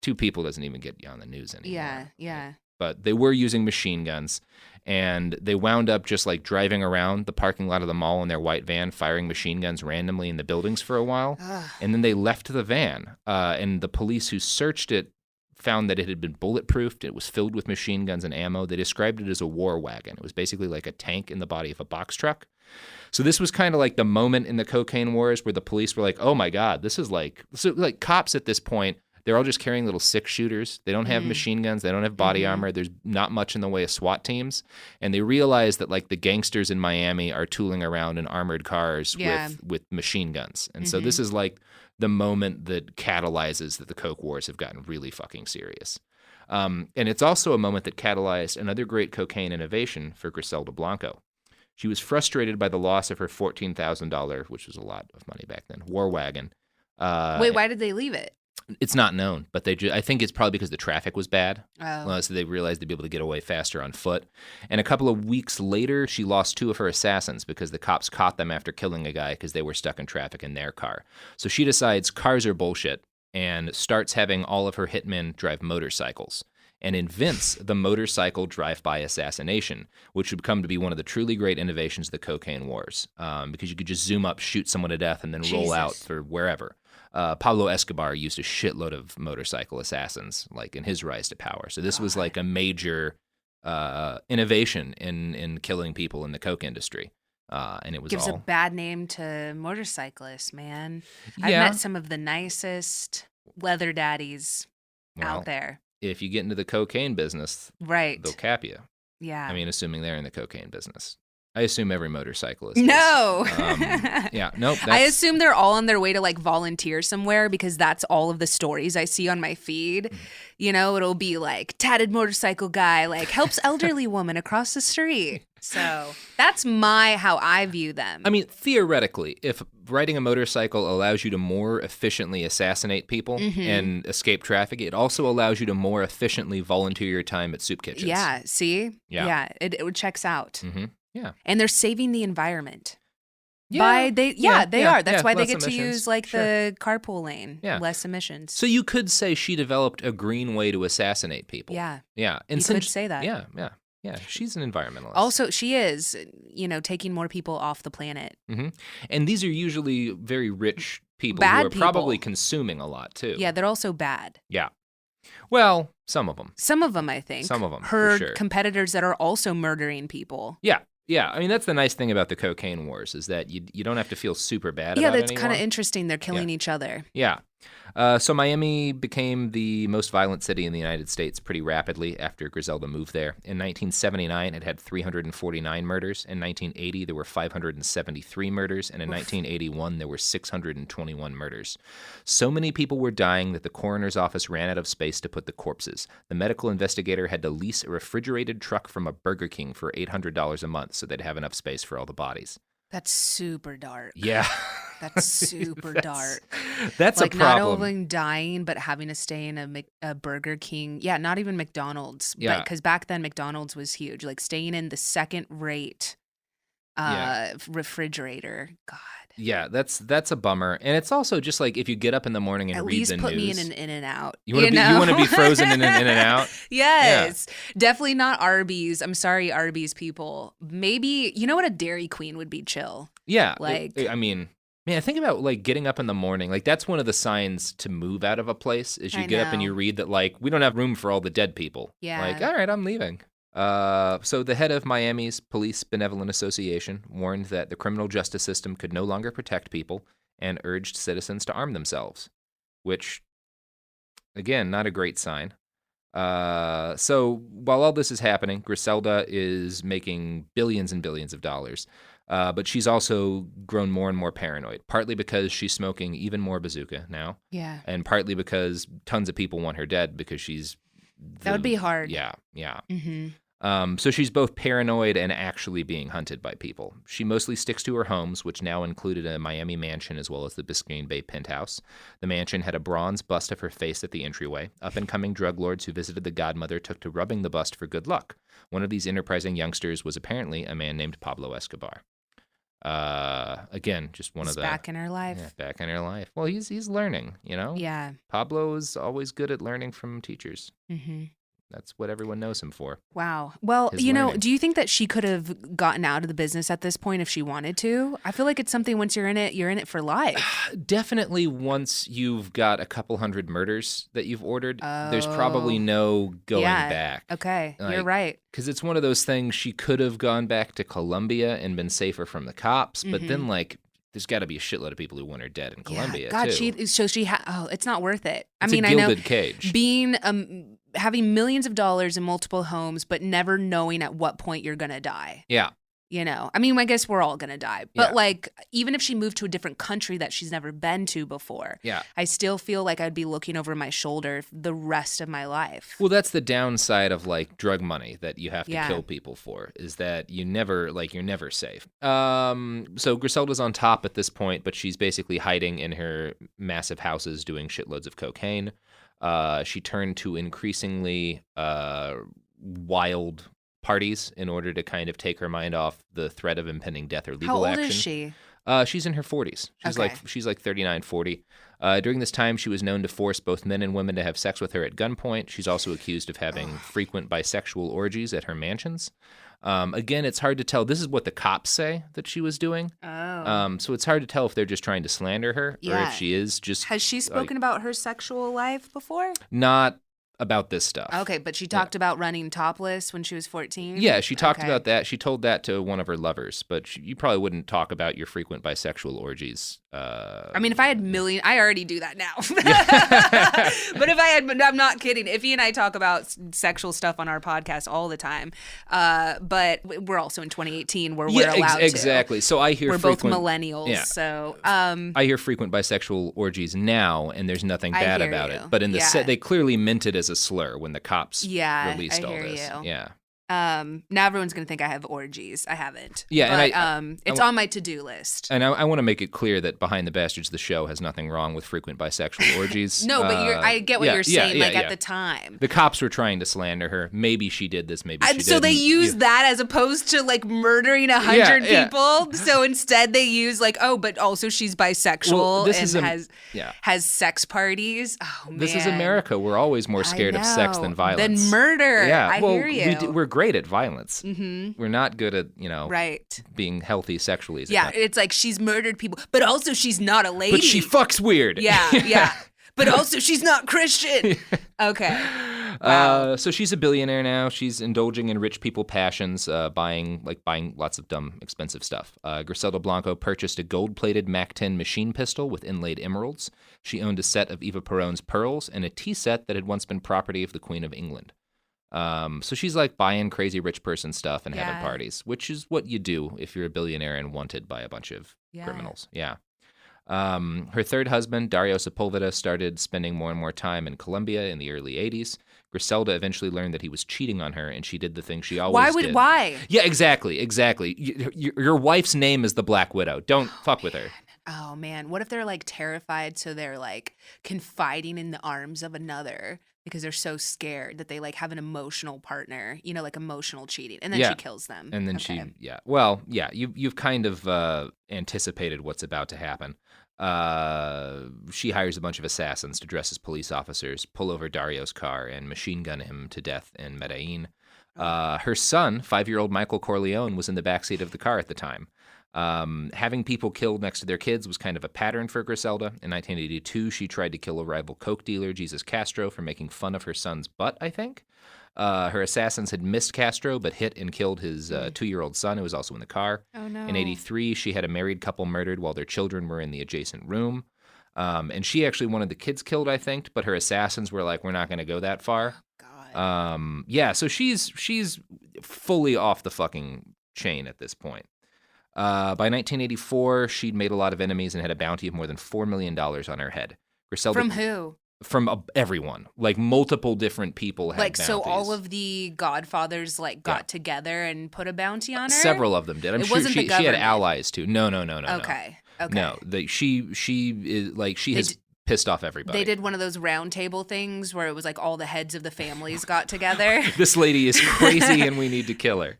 S10: 2 people doesn't even get you on the news anymore.
S11: Yeah.
S10: But they were using machine guns, and they wound up just like driving around the parking lot of the mall in their white van, firing machine guns randomly in the buildings for a while. And then they left the van, and the police who searched it found that it had been bulletproofed. It was filled with machine guns and ammo. They described it as a war wagon. It was basically like a tank in the body of a box truck. So this was kind of like the moment in the cocaine wars where the police were like, oh my God, this is like, so like cops at this point, they're all just carrying little 6-shooters. They don't have machine guns. They don't have body armor. There's not much in the way of SWAT teams. And they realize that like the gangsters in Miami are tooling around in armored cars with machine guns. And so this is like the moment that catalyzes that the coke wars have gotten really fucking serious. And it's also a moment that catalyzed another great cocaine innovation for Griselda Blanco. She was frustrated by the loss of her $14,000, which was a lot of money back then, war wagon.
S11: Wait, why did they leave it?
S10: It's not known, but I think it's probably because the traffic was bad.
S11: Oh.
S10: So they realized they'd be able to get away faster on foot. And a couple of weeks later, she lost 2 of her assassins because the cops caught them after killing a guy because they were stuck in traffic in their car. So she decides cars are bullshit and starts having all of her hitmen drive motorcycles and invents the motorcycle drive-by assassination, which would come to be one of the truly great innovations of the cocaine wars, because you could just zoom up, shoot someone to death, and then roll out for wherever. Pablo Escobar used a shitload of motorcycle assassins, like in his rise to power. So this was like a major innovation in killing people in the coke industry. And it was
S11: gives a bad name to motorcyclists, man. I've met some of the nicest leather daddies out there.
S10: If you get into the cocaine business, they'll cap you.
S11: Yeah.
S10: I mean, assuming they're in the cocaine business. I assume every motorcyclist.
S11: No.
S10: Nope.
S11: I assume they're all on their way to like volunteer somewhere because that's all of the stories I see on my feed. You know, it'll be like tatted motorcycle guy like helps elderly woman across the street. So that's how I view them.
S10: I mean, theoretically, if riding a motorcycle allows you to more efficiently assassinate people and escape traffic, it also allows you to more efficiently volunteer your time at soup kitchens.
S11: Yeah. See?
S10: Yeah.
S11: It checks out.
S10: Yeah.
S11: And they're saving the environment.
S10: Yeah.
S11: They are. That's why they get
S10: emissions.
S11: to use like the carpool lane.
S10: Yeah.
S11: Less emissions.
S10: So you could say she developed a green way to assassinate people.
S11: Yeah.
S10: Yeah.
S11: And you could say that.
S10: Yeah. She's an environmentalist.
S11: Also, she is, taking more people off the planet.
S10: And these are usually very rich people
S11: Bad
S10: who are
S11: people.
S10: probably consuming a lot too.
S11: Yeah, they're also bad.
S10: Yeah. Well, some of them.
S11: Some of them, I think.
S10: Some of them,
S11: Her
S10: for sure.
S11: competitors that are also murdering people.
S10: Yeah. Yeah, I mean, that's the nice thing about the cocaine wars is that you don't have to feel super bad about it
S11: Yeah, that's
S10: anymore.
S11: kind of interesting. They're killing each other.
S10: Yeah. So Miami became the most violent city in the United States pretty rapidly after Griselda moved there. In 1979, it had 349 murders. In 1980, there were 573 murders. And in 1981, there were 621 murders. So many people were dying that the coroner's office ran out of space to put the corpses. The medical investigator had to lease a refrigerated truck from a Burger King for $800 a month so they'd have enough space for all the bodies.
S11: That's super dark.
S10: Yeah.
S11: That's super dark.
S10: That's
S11: like
S10: a problem.
S11: Not only dying, but having to stay in a Burger King. Yeah, not even McDonald's.
S10: Yeah.
S11: Because back then McDonald's was huge. Like staying in the second-rate refrigerator. God.
S10: Yeah, that's a bummer. And it's also just like if you get up in the morning and
S11: At
S10: read the
S11: least put
S10: news.
S11: me in an In-N-Out.
S10: You want to be frozen in an In-N-Out?
S11: Yes. Yeah. Definitely not Arby's. I'm sorry, Arby's people. Maybe, you know what, a Dairy Queen would be chill.
S10: Yeah.
S11: Like,
S10: I mean, man, think about like getting up in the morning. Like that's one of the signs to move out of a place is you get up and you read that like we don't have room for all the dead people.
S11: Yeah.
S10: Like, all right, I'm leaving. So the head of Miami's Police Benevolent Association warned that the criminal justice system could no longer protect people and urged citizens to arm themselves, which, again, not a great sign. So while all this is happening, Griselda is making billions and billions of dollars. But she's also grown more and more paranoid, partly because she's smoking even more bazooka now.
S11: Yeah.
S10: And partly because tons of people want her dead because she's...
S11: That would be hard.
S10: Yeah, yeah.
S11: Mm-hmm.
S10: So she's both paranoid and actually being hunted by people. She mostly sticks to her homes, which now included a Miami mansion as well as the Biscayne Bay penthouse. The mansion had a bronze bust of her face at the entryway. Up-and-coming drug lords who visited the godmother took to rubbing the bust for good luck. One of these enterprising youngsters was apparently a man named Pablo Escobar. Again, just one of the...
S11: back in her life.
S10: Yeah, back in her life. Well, he's learning, you know?
S11: Yeah.
S10: Pablo is always good at learning from teachers.
S11: Mm-hmm.
S10: That's what everyone knows him for.
S11: Wow. Well,
S10: His
S11: you know,
S10: learning.
S11: do you think that she could have gotten out of the business at this point if she wanted to? I feel like it's something once you're in it for life.
S10: Definitely once you've got a couple hundred murders that you've ordered, there's probably no going back.
S11: Okay, you're right.
S10: Because it's one of those things she could have gone back to Colombia and been safer from the cops, but then like there's got to be a shitload of people who want her dead in Colombia
S11: God,
S10: too.
S11: it's not worth it.
S10: It's
S11: I mean,
S10: a
S11: I know
S10: gilded cage.
S11: Being having millions of dollars in multiple homes, but never knowing at what point you're gonna die.
S10: Yeah.
S11: You know, I mean, I guess we're all gonna die, but
S10: Yeah.
S11: like, even if she moved to a different country that she's never been to before, I still feel like I'd be looking over my shoulder the rest of my life.
S10: Well, that's the downside of like drug money that you have to kill people for, is that you're never safe. So Griselda's on top at this point, but she's basically hiding in her massive houses doing shitloads of cocaine. She turned to increasingly wild parties in order to kind of take her mind off the threat of impending death or legal action.
S11: How old is she?
S10: She's in her 40s.
S11: Okay.
S10: She's like 39, 40. During this time, she was known to force both men and women to have sex with her at gunpoint. She's also accused of having frequent bisexual orgies at her mansions. Again, it's hard to tell. This is what the cops say that she was doing. So it's hard to tell if they're just trying to slander her or if she is just...
S11: Has she spoken about her sexual life before?
S10: Not about this stuff.
S11: Okay, but she talked about running topless when she was 14?
S10: Yeah, she talked about that. She told that to one of her lovers, but you probably wouldn't talk about your frequent bisexual orgies.
S11: I mean, if I had I already do that now. But if I had, I'm not kidding. Iffy and I talk about sexual stuff on our podcast all the time. But we're also in 2018 where we're allowed to.
S10: Exactly. So I hear
S11: we're both millennials. Yeah. So
S10: I hear frequent bisexual orgies now, and there's nothing bad about it. But in the set, they clearly meant it as a slur when the cops released all this. Yeah.
S11: Now everyone's gonna think I have orgies. I haven't.
S10: Yeah,
S11: but,
S10: and
S11: it's on my to-do list.
S10: And I want to make it clear that Behind the Bastards, the show, has nothing wrong with frequent bisexual orgies.
S11: No, but I get what you're saying. At the time,
S10: the cops were trying to slander her. Maybe she did this. Maybe she didn't.
S11: So they use that as opposed to like murdering 100 people. So instead they use like, but also she's bisexual has sex parties. Oh man,
S10: this is America. We're always more scared of sex than violence.
S11: Than murder.
S10: Yeah,
S11: I hear you.
S10: We're great at violence.
S11: Mm-hmm.
S10: We're not good at, being healthy sexually.
S11: It's like she's murdered people, but also she's not a lady.
S10: But she fucks weird.
S11: Yeah. But also she's not Christian. Okay. Wow.
S10: So she's a billionaire now. She's indulging in rich people passions, buying lots of dumb, expensive stuff. Griselda Blanco purchased a gold-plated MAC-10 machine pistol with inlaid emeralds. She owned a set of Eva Perón's pearls and a tea set that had once been property of the Queen of England. So she's like buying crazy rich person stuff and having parties, which is what you do if you're a billionaire and wanted by a bunch of criminals. Yeah. Her third husband, Dario Sepulveda, started spending more and more time in Colombia in the early 80s. Griselda eventually learned that he was cheating on her, and she did the thing she always did.
S11: Why?
S10: Yeah, exactly. Your wife's name is the Black Widow. Don't fuck with her.
S11: Oh, man. What if they're, like, terrified, so they're, like, confiding in the arms of another because they're so scared that they, like, have an emotional partner, you know, like emotional cheating, and then she kills them.
S10: And then you've kind of anticipated what's about to happen. She hires a bunch of assassins to dress as police officers, pull over Dario's car, and machine gun him to death in Medellin. Her son, 5-year-old Michael Corleone, was in the backseat of the car at the time. Having people killed next to their kids was kind of a pattern for Griselda. In 1982, she tried to kill a rival coke dealer, Jesus Castro, for making fun of her son's butt, I think. Her assassins had missed Castro, but hit and killed his 2-year-old son, who was also in the car.
S11: Oh, no.
S10: In 83, she had a married couple murdered while their children were in the adjacent room. And she actually wanted the kids killed, I think, but her assassins were like, we're not going to go that far. So she's fully off the fucking chain at this point. By 1984, she'd made a lot of enemies and had a bounty of more than $4 million on her head. Griselda,
S11: From who?
S10: From everyone. Like, multiple different people had bounties.
S11: So all of the godfathers, like, got together and put a bounty on her?
S10: Several of them did. I'm sure she had allies, too. No.
S11: Okay.
S10: No, she has pissed off everybody.
S11: They did one of those round table things where it was like all the heads of the families got together.
S10: This lady is crazy and we need to kill her.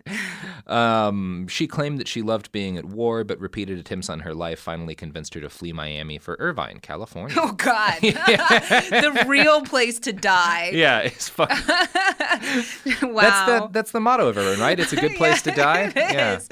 S10: She claimed that she loved being at war, but repeated attempts on her life finally convinced her to flee Miami for Irvine, California.
S11: Oh, God. The real place to die.
S10: Yeah, it's fucking...
S11: Wow.
S10: That's the motto of Irvine, right? It's a good place to die?
S11: It is.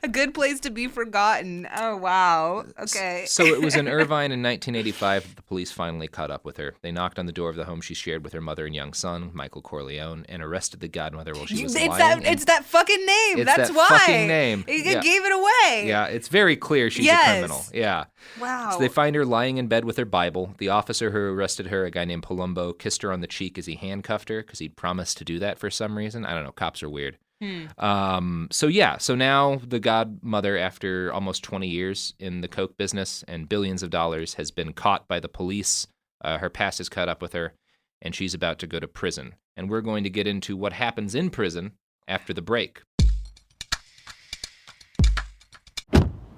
S11: A good place to be forgotten. Oh, wow. Okay.
S10: So it was in Irvine in 1985 that the police finally caught up with her. They knocked on the door of the home she shared with her mother and young son, Michael Corleone, and arrested the godmother while she was lying.
S11: It's that fucking name. That's why.
S10: Fucking name.
S11: You gave it away.
S10: Yeah, it's very clear she's a criminal. Yeah.
S11: Wow.
S10: So they find her lying in bed with her Bible. The officer who arrested her, a guy named Palumbo, kissed her on the cheek as he handcuffed her because he'd promised to do that for some reason. I don't know. Cops are weird. So now the godmother, after almost 20 years in the coke business and billions of dollars, has been caught by the police. Her past is caught up with her, and she's about to go to prison. And we're going to get into what happens in prison after the break.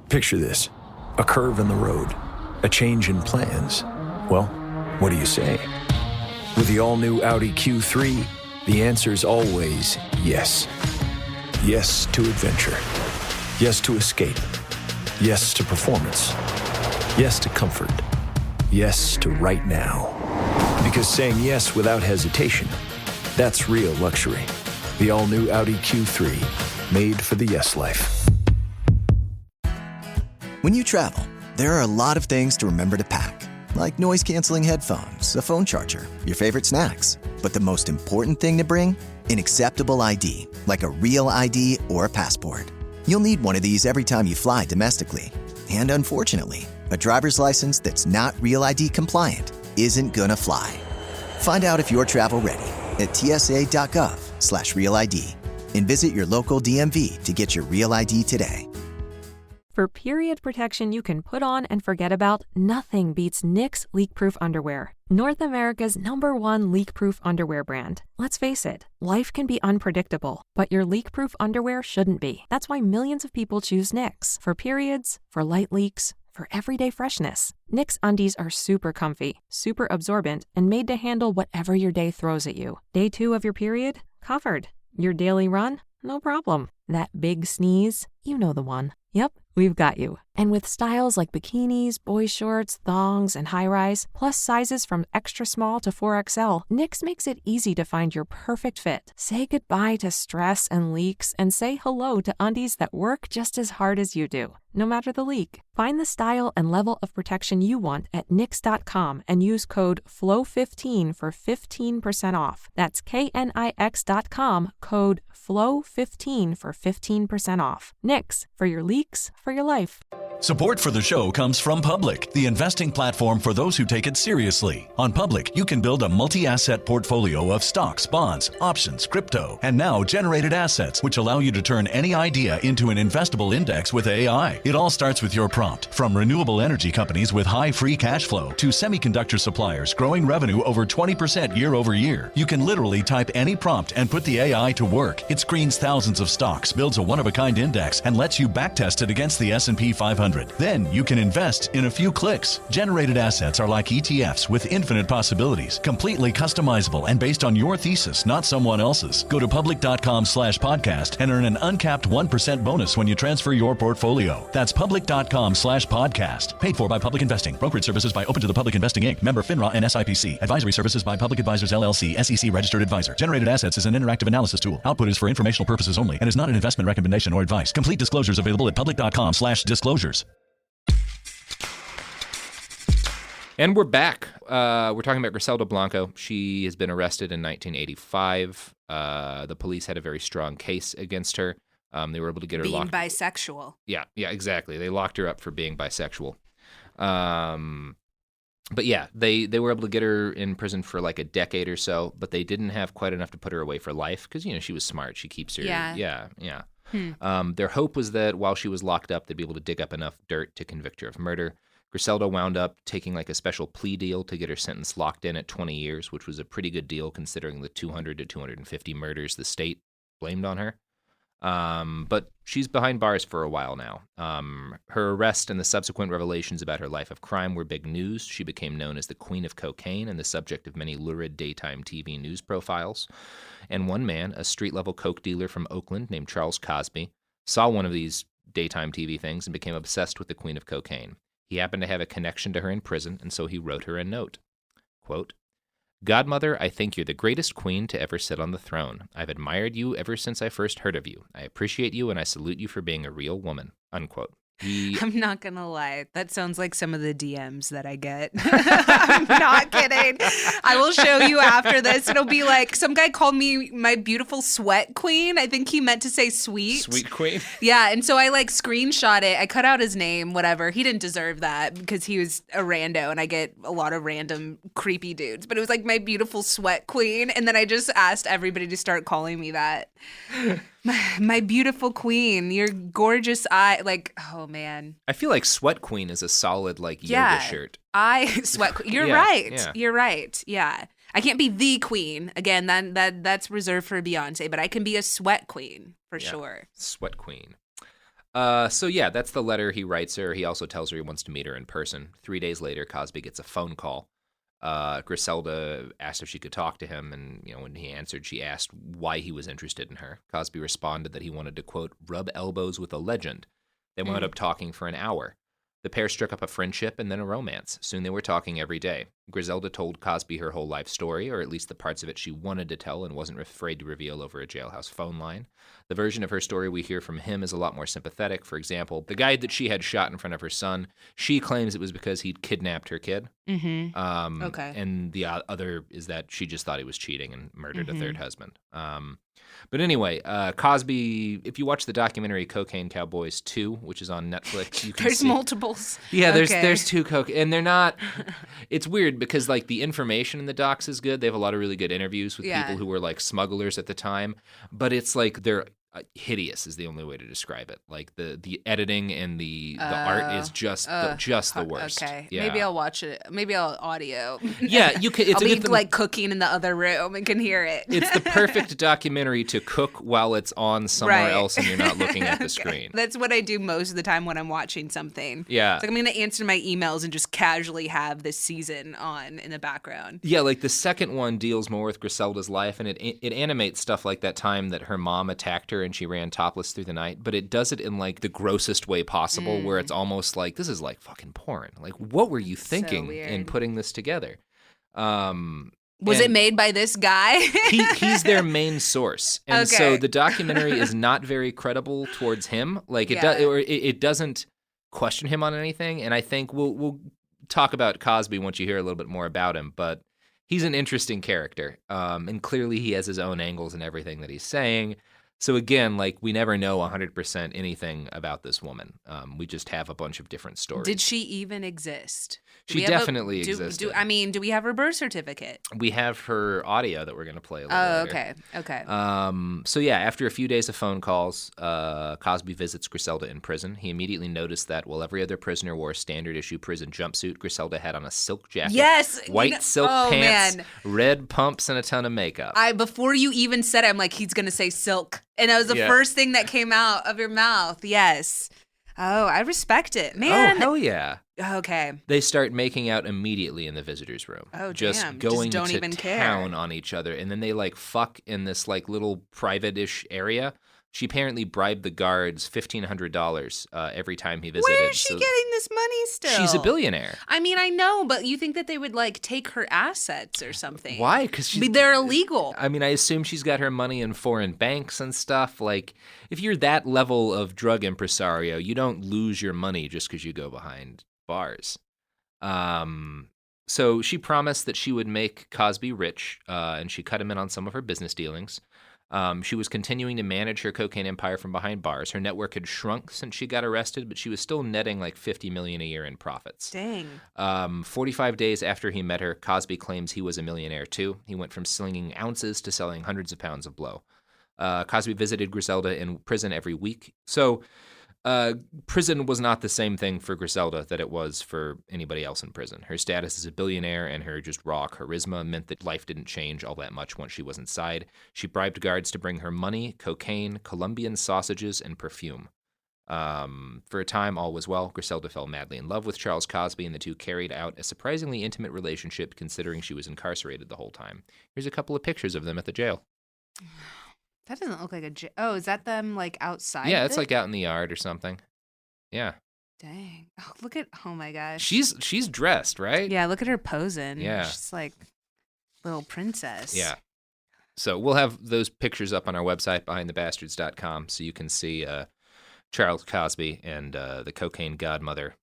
S4: Picture this. A curve in the road. A change in plans. Well, what do you say? With the all-new Audi Q3, the answer's always yes. Yes to adventure. Yes to escape. Yes to performance. Yes to comfort. Yes to right now. Because saying yes without hesitation, that's real luxury. The all-new Audi Q3, made for the yes life.
S9: When you travel, there are a lot of things to remember to pack. Like noise-canceling headphones, a phone charger, your favorite snacks. But the most important thing to bring? An acceptable ID, like a real ID or a passport. You'll need one of these every time you fly domestically. And unfortunately, a driver's license that's not Real ID compliant isn't gonna fly. Find out if you're travel ready at tsa.gov/real ID and visit your local DMV to get your Real ID today.
S2: For period protection you can put on and forget about, nothing beats Knix leak-proof underwear. North America's #1 leak-proof underwear brand. Let's face it, life can be unpredictable, but your leak-proof underwear shouldn't be. That's why millions of people choose Knix. For periods, for light leaks, for everyday freshness. Knix undies are super comfy, super absorbent, and made to handle whatever your day throws at you. Day 2 of your period? Covered. Your daily run? No problem. That big sneeze? You know the one. Yep, we've got you. And with styles like bikinis, boy shorts, thongs, and high-rise, plus sizes from extra small to 4XL, Knix makes it easy to find your perfect fit. Say goodbye to stress and leaks and say hello to undies that work just as hard as you do, no matter the leak. Find the style and level of protection you want at Knix.com and use code FLOW15 for 15% off. That's KNIX.com, code FLOW15 for 15% off. Knix, for your leaks, for your life.
S12: Support for the show comes from Public, the investing platform for those who take it seriously. On Public, you can build a multi-asset portfolio of stocks, bonds, options, crypto, and now generated assets, which allow you to turn any idea into an investable index with AI. It all starts with your prompt. From renewable energy companies with high free cash flow to semiconductor suppliers growing revenue over 20% year over year, you can literally type any prompt and put the AI to work. It screens thousands of stocks, builds a one-of-a-kind index, and lets you backtest it against the S&P 500. Then you can invest in a few clicks. Generated assets are like ETFs with infinite possibilities, completely customizable and based on your thesis, not someone else's. Go to public.com/podcast and earn an uncapped 1% bonus when you transfer your portfolio. That's public.com/podcast. Paid for by Public Investing. Brokerage services by Open to the Public Investing Inc. Member FINRA and SIPC. Advisory services by Public Advisors LLC, SEC registered advisor. Generated assets is an interactive analysis tool. Output is for informational purposes only and is not an investment recommendation or advice. Complete disclosures available at public.com/disclosures.
S10: And we're back. We're talking about Griselda Blanco. She has been arrested in 1985. The police had a very strong case against her. They were able to get her locked.
S11: Being bisexual.
S10: Yeah, exactly. They locked her up for being bisexual. But yeah, they were able to get her in prison for like a decade or so, but they didn't have quite enough to put her away for life because, she was smart. She keeps her. Yeah. Their hope was that while she was locked up, they'd be able to dig up enough dirt to convict her of murder. Griselda wound up taking like a special plea deal to get her sentence locked in at 20 years, which was a pretty good deal considering the 200 to 250 murders the state blamed on her. But she's behind bars for a while now. Her arrest and the subsequent revelations about her life of crime were big news. She became known as the Queen of Cocaine and the subject of many lurid daytime TV news profiles. And one man, a street-level coke dealer from Oakland named Charles Cosby, saw one of these daytime TV things and became obsessed with the Queen of Cocaine. He happened to have a connection to her in prison, and so he wrote her a note. Quote, "Godmother, I think you're the greatest queen to ever sit on the throne. I've admired you ever since I first heard of you. I appreciate you, and I salute you for being a real woman." Unquote.
S11: I'm not going to lie. That sounds like some of the DMs that I get. I'm not kidding. I will show you after this. It'll be like some guy called me my beautiful sweat queen. I think he meant to say sweet.
S10: Sweet queen?
S11: Yeah. And so I like screenshot it. I cut out his name, whatever. He didn't deserve that because he was a rando and I get a lot of random creepy dudes. But it was like my beautiful sweat queen. And then I just asked everybody to start calling me that. My beautiful queen, your gorgeous eye. Like, oh man.
S10: I feel like Sweat Queen is a solid like yoga shirt.
S11: Sweat Queen. You're right. Yeah. You're right. Yeah. I can't be the queen. Again, that's reserved for Beyonce, but I can be a sweat queen for sure.
S10: Sweat Queen. So yeah, that's the letter he writes her. He also tells her he wants to meet her in person. 3 days later, Cosby gets a phone call. Griselda asked if she could talk to him, and when he answered, she asked why he was interested in her. Cosby responded that he wanted to, quote, rub elbows with a legend. They wound up talking for an hour. The pair struck up a friendship and then a romance. Soon they were talking every day. Griselda told Cosby her whole life story, or at least the parts of it she wanted to tell and wasn't afraid to reveal over a jailhouse phone line. The version of her story we hear from him is a lot more sympathetic. For example, the guy that she had shot in front of her son, she claims it was because he'd kidnapped her kid.
S11: Mm-hmm. Okay.
S10: And the other is that she just thought he was cheating and murdered a third husband. But anyway, Cosby, if you watch the documentary Cocaine Cowboys 2, which is on Netflix, you can
S11: There's
S10: see...
S11: multiples.
S10: Yeah, there's two coke, and they're not... It's weird because, like, the information in the docs is good. They have a lot of really good interviews with people who were, like, smugglers at the time. But it's, like, they're... hideous is the only way to describe it. Like the editing and the art is just the worst.
S11: Okay,
S10: yeah.
S11: Maybe I'll watch it. Maybe I'll audio.
S10: Yeah, you can. It's
S11: I'll be like cooking in the other room and can hear it.
S10: It's the perfect documentary to cook while it's on somewhere else and you're not looking at the screen.
S11: That's what I do most of the time when I'm watching something.
S10: Yeah,
S11: it's like I'm gonna answer my emails and just casually have this season on in the background.
S10: Yeah, like the second one deals more with Griselda's life, and it animates stuff like that time that her mom attacked her her and she ran topless through the night, but it does it in like the grossest way possible, where it's almost like, this is like fucking porn. Like, what were you thinking in putting this together?
S11: Was it made by this guy?
S10: He's their main source, and so the documentary is not very credible towards him. Like it doesn't question him on anything. And I think we'll talk about Cosby once you hear a little bit more about him. But he's an interesting character, and clearly he has his own angles in everything that he's saying. So again, like, we never know 100% anything about this woman. We just have a bunch of different stories.
S11: Did she even exist?
S10: She definitely existed.
S11: Do we have her birth certificate?
S10: We have her audio that we're going to play a little later.
S11: Okay.
S10: So yeah, after a few days of phone calls, Cosby visits Griselda in prison. He immediately noticed that while every other prisoner wore a standard issue prison jumpsuit, Griselda had on a silk jacket, white silk pants, red pumps, and a ton of makeup.
S11: Before you even said it, I'm like, he's going to say silk. And that was the first thing that came out of your mouth. Yes. Oh, I respect it. Man.
S10: Oh, hell yeah.
S11: Okay.
S10: They start making out immediately in the visitor's room.
S11: Oh,
S10: just
S11: damn.
S10: Going
S11: don't
S10: to
S11: even
S10: town
S11: care.
S10: on each other. And then they like fuck in this like little private-ish area. She apparently bribed the guards $1,500 every time he visited.
S11: Where is she getting this money still?
S10: She's a billionaire.
S11: I mean, I know, but you think that they would like take her assets or something?
S10: Why? Because
S11: they're illegal.
S10: I mean, I assume she's got her money in foreign banks and stuff. Like, if you're that level of drug impresario, you don't lose your money just because you go behind bars. So she promised that she would make Cosby rich, and she cut him in on some of her business dealings. She was continuing to manage her cocaine empire from behind bars. Her network had shrunk since she got arrested, but she was still netting like $50 million a year in profits.
S11: Dang.
S10: 45 days after he met her, Cosby claims he was a millionaire too. He went from slinging ounces to selling hundreds of pounds of blow. Cosby visited Griselda in prison every week. So prison was not the same thing for Griselda that it was for anybody else in prison. Her status as a billionaire and her just raw charisma meant that life didn't change all that much once she was inside. She bribed guards to bring her money, cocaine, Colombian sausages, and perfume. For a time, all was well. Griselda fell madly in love with Charles Cosby, and the two carried out a surprisingly intimate relationship considering she was incarcerated the whole time. Here's a couple of pictures of them at the jail.
S11: That doesn't look like a jail. Oh, is that them like outside?
S10: Yeah, it's like out in the yard or something. Yeah.
S11: Dang. Oh, look at, oh my gosh.
S10: She's dressed, right?
S11: Yeah, look at her posing.
S10: Yeah.
S11: She's like little princess.
S10: Yeah. So we'll have those pictures up on our website, behindthebastards.com, so you can see Charles Cosby and the cocaine godmother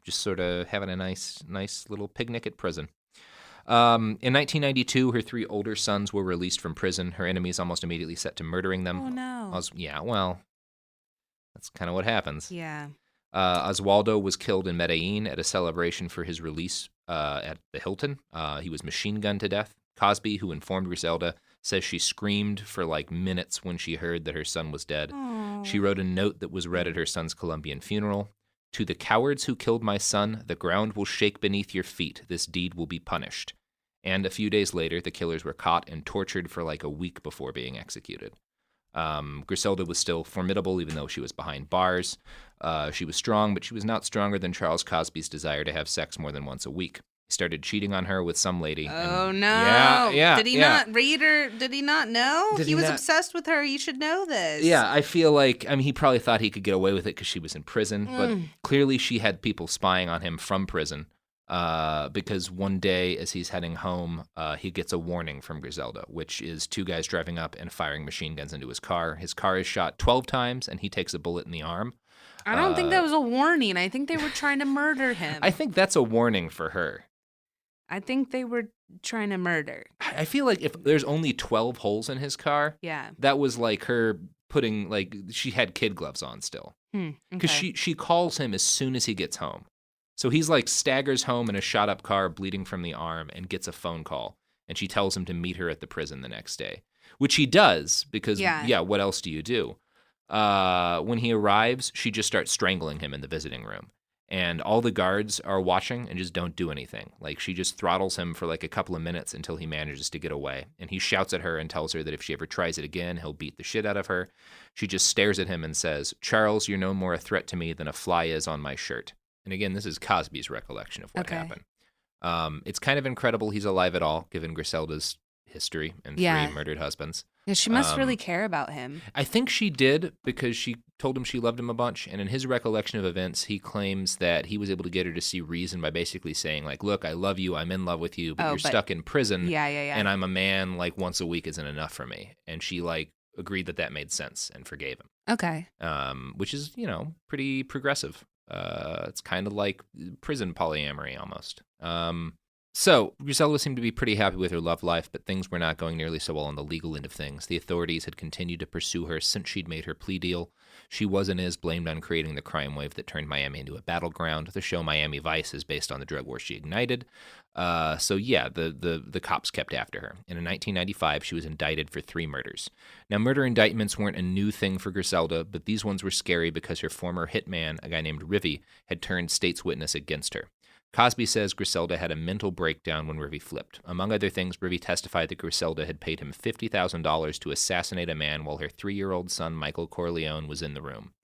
S10: just sort of having a nice little picnic at prison. In 1992, her 3 older sons were released from prison. Her enemies almost immediately set to murdering them.
S11: Oh, no.
S10: Yeah, well, that's kind of what happens.
S11: Yeah.
S10: Oswaldo was killed in Medellin at a celebration for his release at the Hilton. He was machine gunned to death. Cosby, who informed Griselda, says she screamed for like minutes when she heard that her son was dead.
S11: Aww.
S10: She wrote a note that was read at her son's Colombian funeral. To the cowards who killed my son, the ground will shake beneath your feet. This deed will be punished. And a few days later, the killers were caught and tortured for like a week before being executed. Griselda was still formidable, even though she was behind bars. She was strong, but she was not stronger than Charles Cosby's desire to have sex more than once a week. He started cheating on her with some lady.
S11: Oh,
S10: and,
S11: no.
S10: Yeah.
S11: Did he not read her? Did he not know? He was
S10: not?
S11: obsessed with her. You should know this.
S10: Yeah, I feel like, I mean, he probably thought he could get away with it because she was in prison, but clearly she had people spying on him from prison. Because one day as he's heading home, he gets a warning from Griselda, which is 2 guys driving up and firing machine guns into his car. His car is shot 12 times, and he takes a bullet in the arm.
S11: I don't think that was a warning. I think they were trying to murder him.
S10: I think that's a warning for her.
S11: I think they were trying to murder.
S10: I feel like if there's only 12 holes in his car,
S11: Yeah.
S10: that was like her putting, like, she had kid gloves on still. Because she calls him as soon as he gets home. So he's like staggers home in a shot up car, bleeding from the arm, and gets a phone call. And she tells him to meet her at the prison the next day, which he does because, what else do you do? When he arrives, she just starts strangling him in the visiting room. And all the guards are watching and just don't do anything. Like, she just throttles him for like a couple of minutes until he manages to get away. And he shouts at her and tells her that if she ever tries it again, he'll beat the shit out of her. She just stares at him and says, "Charles, you're no more a threat to me than a fly is on my shirt." And again, this is Cosby's recollection of what happened. It's kind of incredible he's alive at all, given Griselda's history and
S11: Yeah.
S10: 3 murdered husbands.
S11: Yeah, she must really care about him.
S10: I think she did because she told him she loved him a bunch. And in his recollection of events, he claims that he was able to get her to see reason by basically saying, like, look, I love you. I'm in love with you, but you're stuck in prison.
S11: Yeah.
S10: And I'm a man, like, once a week isn't enough for me. And she, like, agreed that made sense and forgave him.
S11: Okay.
S10: Which is, pretty progressive. It's kind of like prison polyamory almost. So, Griselda seemed to be pretty happy with her love life, but things were not going nearly so well on the legal end of things. The authorities had continued to pursue her since she'd made her plea deal. She was and is blamed on creating the crime wave that turned Miami into a battleground. The show Miami Vice is based on the drug war she ignited. The cops kept after her. And in 1995, she was indicted for 3 murders. Now, murder indictments weren't a new thing for Griselda, but these ones were scary because her former hitman, a guy named Rivy, had turned state's witness against her. Cosby says Griselda had a mental breakdown when Rivy flipped. Among other things, Rivy testified that Griselda had paid him $50,000 to assassinate a man while her 3-year-old son, Michael Corleone, was in the room.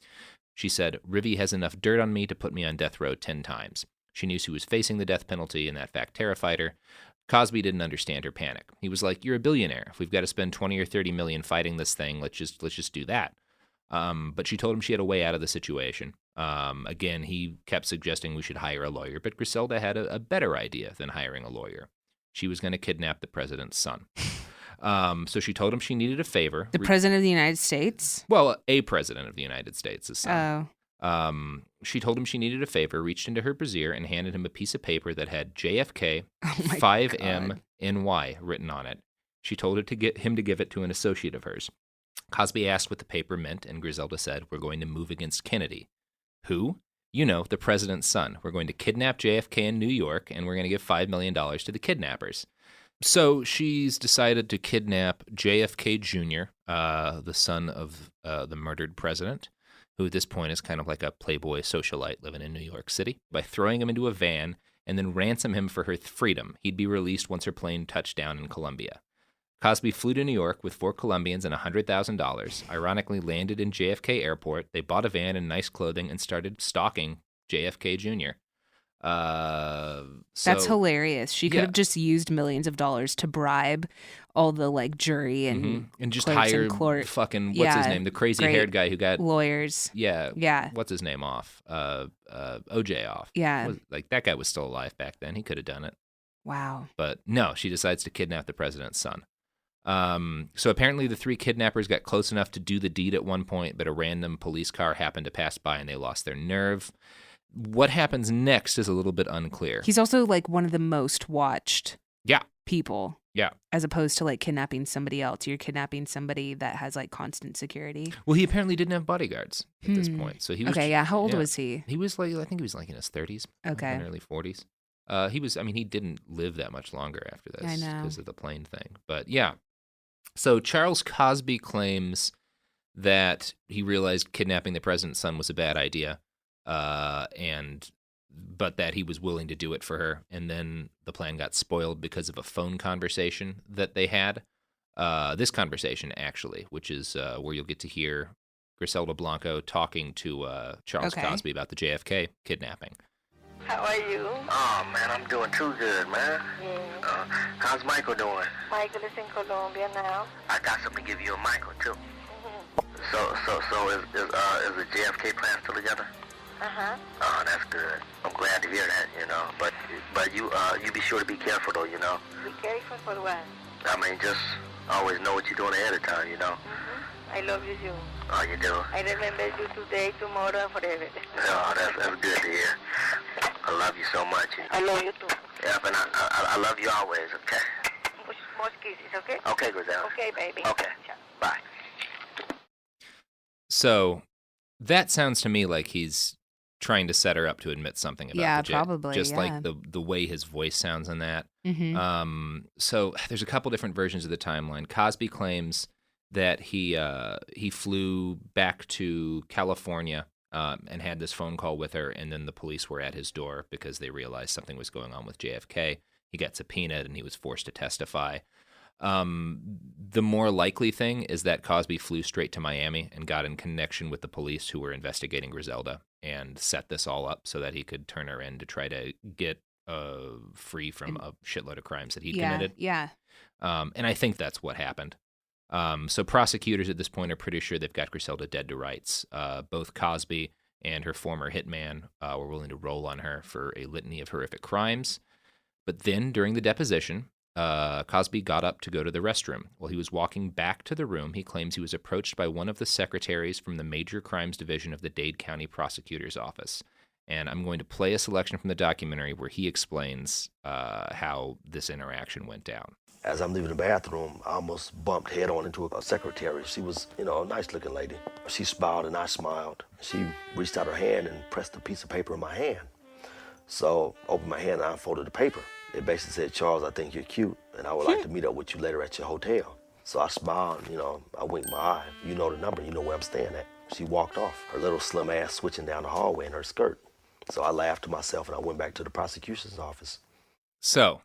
S10: She said, Rivy has enough dirt on me to put me on death row 10 times. She knew she was facing the death penalty, and that fact terrified her. Cosby didn't understand her panic. He was like, you're a billionaire. If we've got to spend 20 or 30 million fighting this thing, let's just do that. But she told him she had a way out of the situation. Again, he kept suggesting we should hire a lawyer, but Griselda had a better idea than hiring a lawyer. She was going to kidnap the president's son. So she told him she needed a favor.
S11: The president of the United States?
S10: Well, a president of the United States' son.
S11: Oh.
S10: She told him she needed a favor, reached into her brassiere, and handed him a piece of paper that had JFK 5MNY written on it. She told her to get him to give it to an associate of hers. Cosby asked what the paper meant, and Griselda said, we're going to move against Kennedy. Who? You know, the president's son. We're going to kidnap JFK in New York, and we're going to give $5 million to the kidnappers. So she's decided to kidnap JFK Jr., the son of the murdered president, who at this point is kind of like a playboy socialite living in New York City, by throwing him into a van and then ransom him for her freedom. He'd be released once her plane touched down in Colombia. Cosby flew to New York with 4 Colombians and $100,000, ironically landed in JFK Airport. They bought a van and nice clothing and started stalking JFK Jr.
S11: That's hilarious. She could have just used millions of dollars to bribe all the jury and
S10: just hire fucking what's his name, the crazy haired guy who got
S11: lawyers.
S10: Yeah. What's his name off? OJ off.
S11: Yeah.
S10: That guy was still alive back then. He could have done it.
S11: Wow.
S10: But no, she decides to kidnap the president's son. So apparently the 3 kidnappers got close enough to do the deed at one point, but a random police car happened to pass by and they lost their nerve. What happens next is a little bit unclear.
S11: He's also one of the most watched people.
S10: Yeah.
S11: As opposed to kidnapping somebody else. You're kidnapping somebody that has constant security.
S10: Well, he apparently didn't have bodyguards at this point. So he was
S11: How old was he?
S10: He was I think he was in his 30s.
S11: Okay.
S10: In early 40s. He didn't live that much longer after this.
S11: I know.
S10: Because of the plane thing. But yeah. So Charles Cosby claims that he realized kidnapping the president's son was a bad idea, but that he was willing to do it for her. And then the plan got spoiled because of a phone conversation that they had. This conversation, actually, which is where you'll get to hear Griselda Blanco talking to Charles Cosby about the JFK kidnapping.
S13: How are you?
S14: Oh, man, I'm doing too good, man.
S13: Yeah.
S14: How's Michael doing?
S13: Michael is in Colombia now.
S14: I got something to give you a Michael, too. So is the JFK plan still together?
S13: Uh-huh.
S14: Oh, that's good. I'm glad to hear that, But you be sure to be careful, though,
S13: Be careful for what?
S14: Just always know what you're doing ahead of time,
S13: I love you too.
S14: Oh, you do?
S13: I remember you today, tomorrow, and forever.
S14: Oh, that's good to hear. I love you so much.
S13: I love you too.
S14: Yep, and I love you always, okay?
S13: More kisses, okay?
S14: Okay, Griselda.
S13: Okay, baby.
S14: Okay. Bye.
S10: So that sounds to me like he's trying to set her up to admit something about the
S11: probably.
S10: Just like the way his voice sounds in that.
S11: Mm-hmm.
S10: So there's a couple different versions of the timeline. Cosby claims that he flew back to California and had this phone call with her, and then the police were at his door because they realized something was going on with JFK. He got subpoenaed, and he was forced to testify. The more likely thing is that Cosby flew straight to Miami and got in connection with the police who were investigating Griselda and set this all up so that he could turn her in to try to get free from a shitload of crimes that he'd committed.
S11: Yeah.
S10: And I think that's what happened. So prosecutors at this point are pretty sure they've got Griselda dead to rights. Both Cosby and her former hitman were willing to roll on her for a litany of horrific crimes. But then, during the deposition, Cosby got up to go to the restroom. While he was walking back to the room, he claims he was approached by one of the secretaries from the Major Crimes Division of the Dade County Prosecutor's Office. And I'm going to play a selection from the documentary where he explains how this interaction went down.
S15: As I'm leaving the bathroom, I almost bumped head on into a secretary. She was, a nice-looking lady. She smiled and I smiled. She reached out her hand and pressed a piece of paper in my hand. So I opened my hand and I unfolded the paper. It basically said, "Charles, I think you're cute, and I would like to meet up with you later at your hotel." So I smiled, I winked my eye. "You know the number, you know where I'm staying at." She walked off, her little slim ass switching down the hallway in her skirt. So I laughed to myself and I went back to the prosecution's office.
S10: So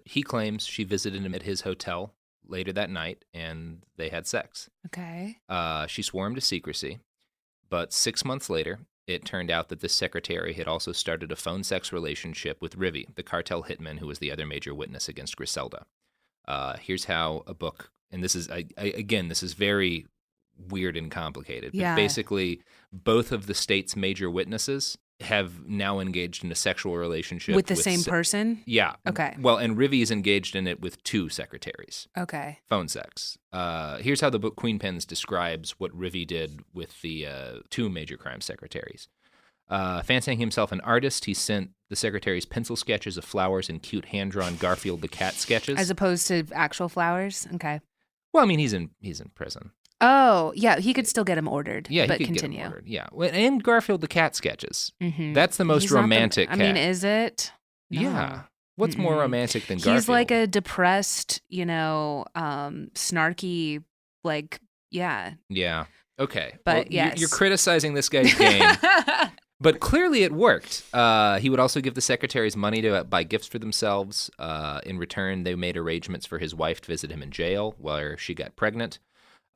S10: he claims she visited him at his hotel later that night and they had sex.
S11: Okay.
S10: She swore him to secrecy, but 6 months later, it turned out that this secretary had also started a phone sex relationship with Rivi, the cartel hitman who was the other major witness against Griselda. Here's how a book, and this is, again, this is very weird and complicated. But
S11: Yeah.
S10: basically, both of the state's major witnesses have now engaged in a sexual relationship.
S11: With the same person?
S10: Yeah.
S11: Okay.
S10: Well, and Rivi is engaged in it with two secretaries.
S11: Okay.
S10: Phone sex. Here's how the book Queen Pens describes what Rivi did with the two major crime secretaries. Fancying himself an artist, he sent the secretaries pencil sketches of flowers and cute hand-drawn Garfield the cat sketches.
S11: As opposed to actual flowers? Okay.
S10: Well, I mean, he's in prison.
S11: Oh, yeah, he could still get him ordered.
S10: Yeah,
S11: but
S10: he could
S11: continue.
S10: get him ordered. Yeah, and Garfield the cat sketes.
S11: Mhm.
S10: That's the most
S11: He's not
S10: romantic
S11: I
S10: cat.
S11: mean, is it? No.
S10: Yeah. What's more
S11: Mm-mm.
S10: romantic than Garfield?
S11: He's like a depressed, snarky, yeah.
S10: Yeah. Okay.
S11: But
S10: well,
S11: yes.
S10: You're criticizing this guy's game. But clearly it worked. He would also give the secretaries money to buy gifts for themselves. In return, they made arrangements for his wife to visit him in jail where she got pregnant.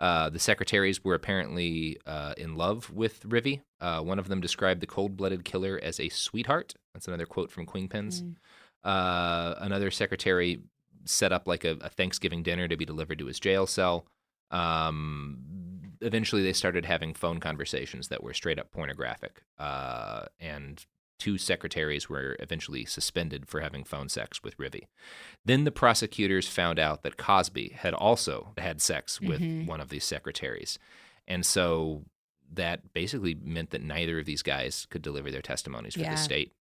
S10: The secretaries were apparently in love with Rivi. One of them described the cold-blooded killer as a sweetheart. That's another quote from Queen Pens. Another secretary set up like a Thanksgiving dinner to be delivered to his jail cell. Eventually, they started having phone conversations that were straight up pornographic. And two secretaries were eventually suspended for having phone sex with Rivi. Then the prosecutors found out that Cosby had also had sex with one of these secretaries. And so that basically meant that neither of these guys could deliver their testimonies for the state.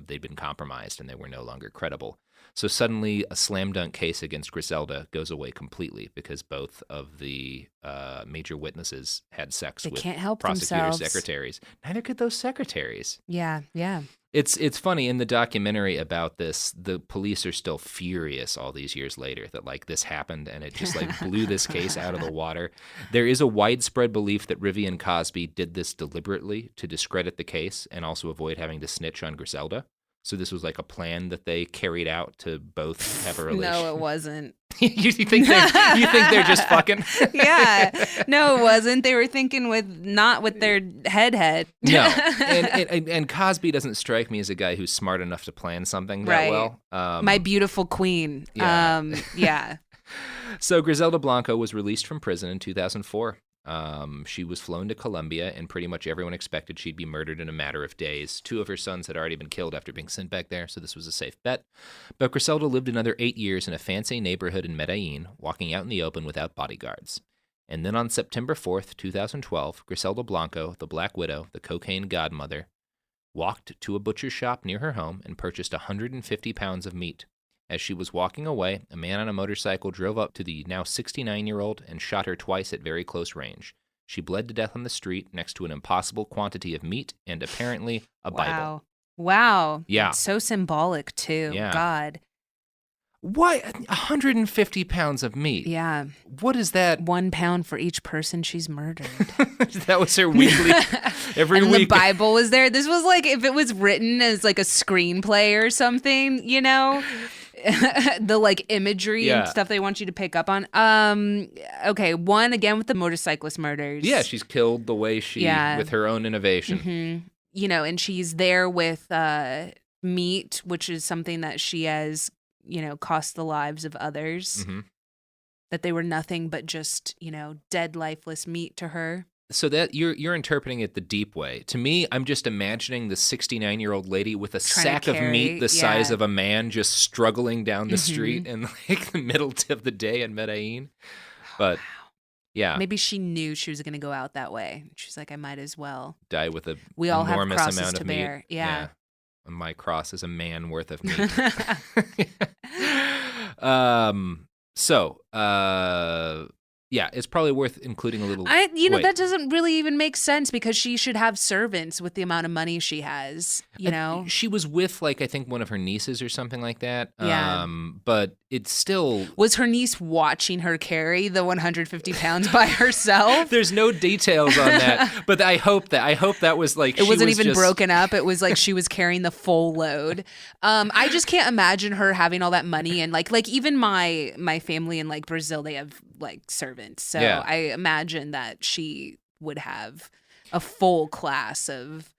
S10: They'd been compromised and they were no longer credible. So suddenly a slam dunk case against Griselda goes away completely because both of the major witnesses had sex with
S11: can't help
S10: prosecutor
S11: themselves.
S10: secretaries. Neither could those secretaries.
S11: Yeah, yeah.
S10: It's funny in the documentary about this, the police are still furious all these years later that like this happened and it just like blew this case out of the water. There is a widespread belief that Rivi and Cosby did this deliberately to discredit the case and also avoid having to snitch on Griselda. So this was like a plan that they carried out to both have a relationship.
S11: No, it wasn't.
S10: you think they're just fucking?
S11: Yeah. No, it wasn't. They were thinking not with their head.
S10: No. And Cosby doesn't strike me as a guy who's smart enough to plan something that well.
S11: My beautiful queen.
S10: Yeah.
S11: Yeah.
S10: So Griselda Blanco was released from prison in 2004. She was flown to Colombia, and pretty much everyone expected she'd be murdered in a matter of days. Two of her sons had already been killed after being sent back there, so this was a safe bet. But Griselda lived another 8 years in a fancy neighborhood in Medellin, walking out in the open without bodyguards. And then on September 4th, 2012, Griselda Blanco, the Black Widow, the cocaine godmother, walked to a butcher's shop near her home and purchased 150 pounds of meat. As she was walking away, a man on a motorcycle drove up to the now 69-year-old and shot her twice at very close range. She bled to death on the street next to an impossible quantity of meat and apparently a Bible.
S11: Wow.
S10: Yeah.
S11: It's so symbolic, too.
S10: Yeah.
S11: God.
S10: Why 150 pounds of meat?
S11: Yeah.
S10: What is that?
S11: 1 pound for each person she's murdered.
S10: That was her weekly. Every
S11: and
S10: week.
S11: the Bible was there. This was like if it was written as like a screenplay or something, the like imagery and stuff they want you to pick up on. Okay, one again with the motorcyclist murders.
S10: Yeah, she's killed the way with her own innovation.
S11: Mm-hmm. And she's there with meat, which is something that she has, cost the lives of others.
S10: Mm-hmm.
S11: That they were nothing but just, dead, lifeless meat to her.
S10: So that you're interpreting it the deep way. To me, I'm just imagining the 69-year-old lady with a sack of meat the size of a man just struggling down the street in like the middle of the day in Medellin. But yeah.
S11: Maybe she knew she was going to go out that way. She's like, I might as well
S10: Die with a
S11: we all
S10: enormous
S11: have crosses
S10: amount
S11: to
S10: of
S11: bear.
S10: meat.
S11: Yeah.
S10: And my cross is a man worth of meat. Yeah, it's probably worth including a little. Wait.
S11: That doesn't really even make sense because she should have servants with the amount of money she has.
S10: She was with I think one of her nieces or something like that.
S11: Yeah.
S10: But it's still.
S11: Was her niece watching her carry the 150 pounds by herself?
S10: There's no details on that, but I hope that was like
S11: it wasn't even broken up. It was like she was carrying the full load. I just can't imagine her having all that money and like even my family in like Brazil, they have like servants. So
S10: yeah.
S11: I imagine that she would have a full class of.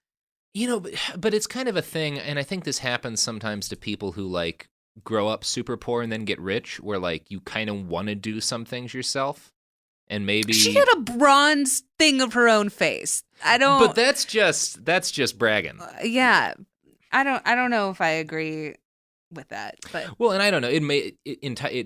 S10: But it's kind of a thing, and I think this happens sometimes to people who like grow up super poor and then get rich, where like you kind of want to do some things yourself, and maybe
S11: she had a bronze thing of her own face.
S10: But that's just bragging.
S11: Yeah, I don't know if I agree with that, but
S10: and I don't know. It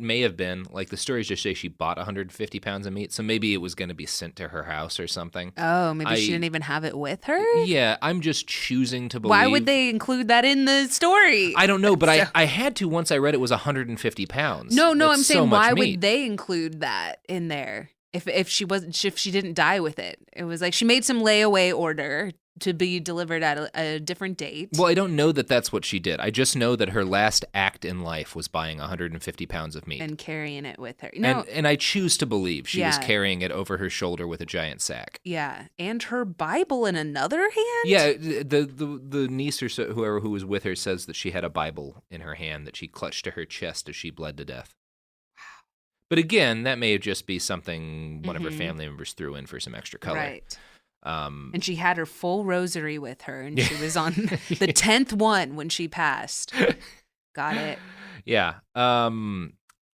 S10: may have been like the stories just say she bought 150 pounds of meat, so maybe it was going to be sent to her house or something.
S11: Oh, maybe she didn't even have it with her.
S10: Yeah, I'm just choosing to believe.
S11: Why would they include that in the story?
S10: I don't know, but I had to once I read it was 150 pounds.
S11: No,
S10: That's
S11: I'm saying
S10: so
S11: why
S10: much meat.
S11: would they include that in there if she didn't die with it? It was like she made some layaway order to be delivered at a different date.
S10: Well, I don't know that that's what she did. I just know that her last act in life was buying 150 pounds of meat.
S11: And carrying it with her. No,
S10: and I choose to believe she was
S11: Yeah.
S10: carrying it over her shoulder with a giant sack.
S11: yeah. And her Bible in another hand?
S10: Yeah, the niece or whoever who was with her says that she had a Bible in her hand that she clutched to her chest as she bled to death. Wow. But again, that may just be something one of her family members threw in for some extra color.
S11: Right. And she had her full rosary with her, and she was on the 10th one when she passed. Got it.
S10: Yeah.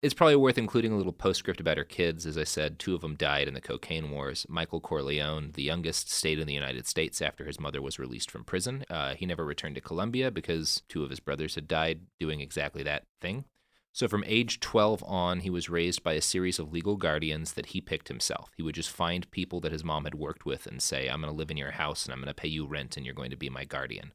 S10: It's probably worth including a little postscript about her kids. As I said, 2 of them died in the cocaine wars. Michael Corleone, the youngest, stayed in the United States after his mother was released from prison. He never returned to Colombia because 2 of his brothers had died doing exactly that thing. So from age 12 on, he was raised by a series of legal guardians that he picked himself. He would just find people that his mom had worked with and say, I'm going to live in your house and I'm going to pay you rent and you're going to be my guardian.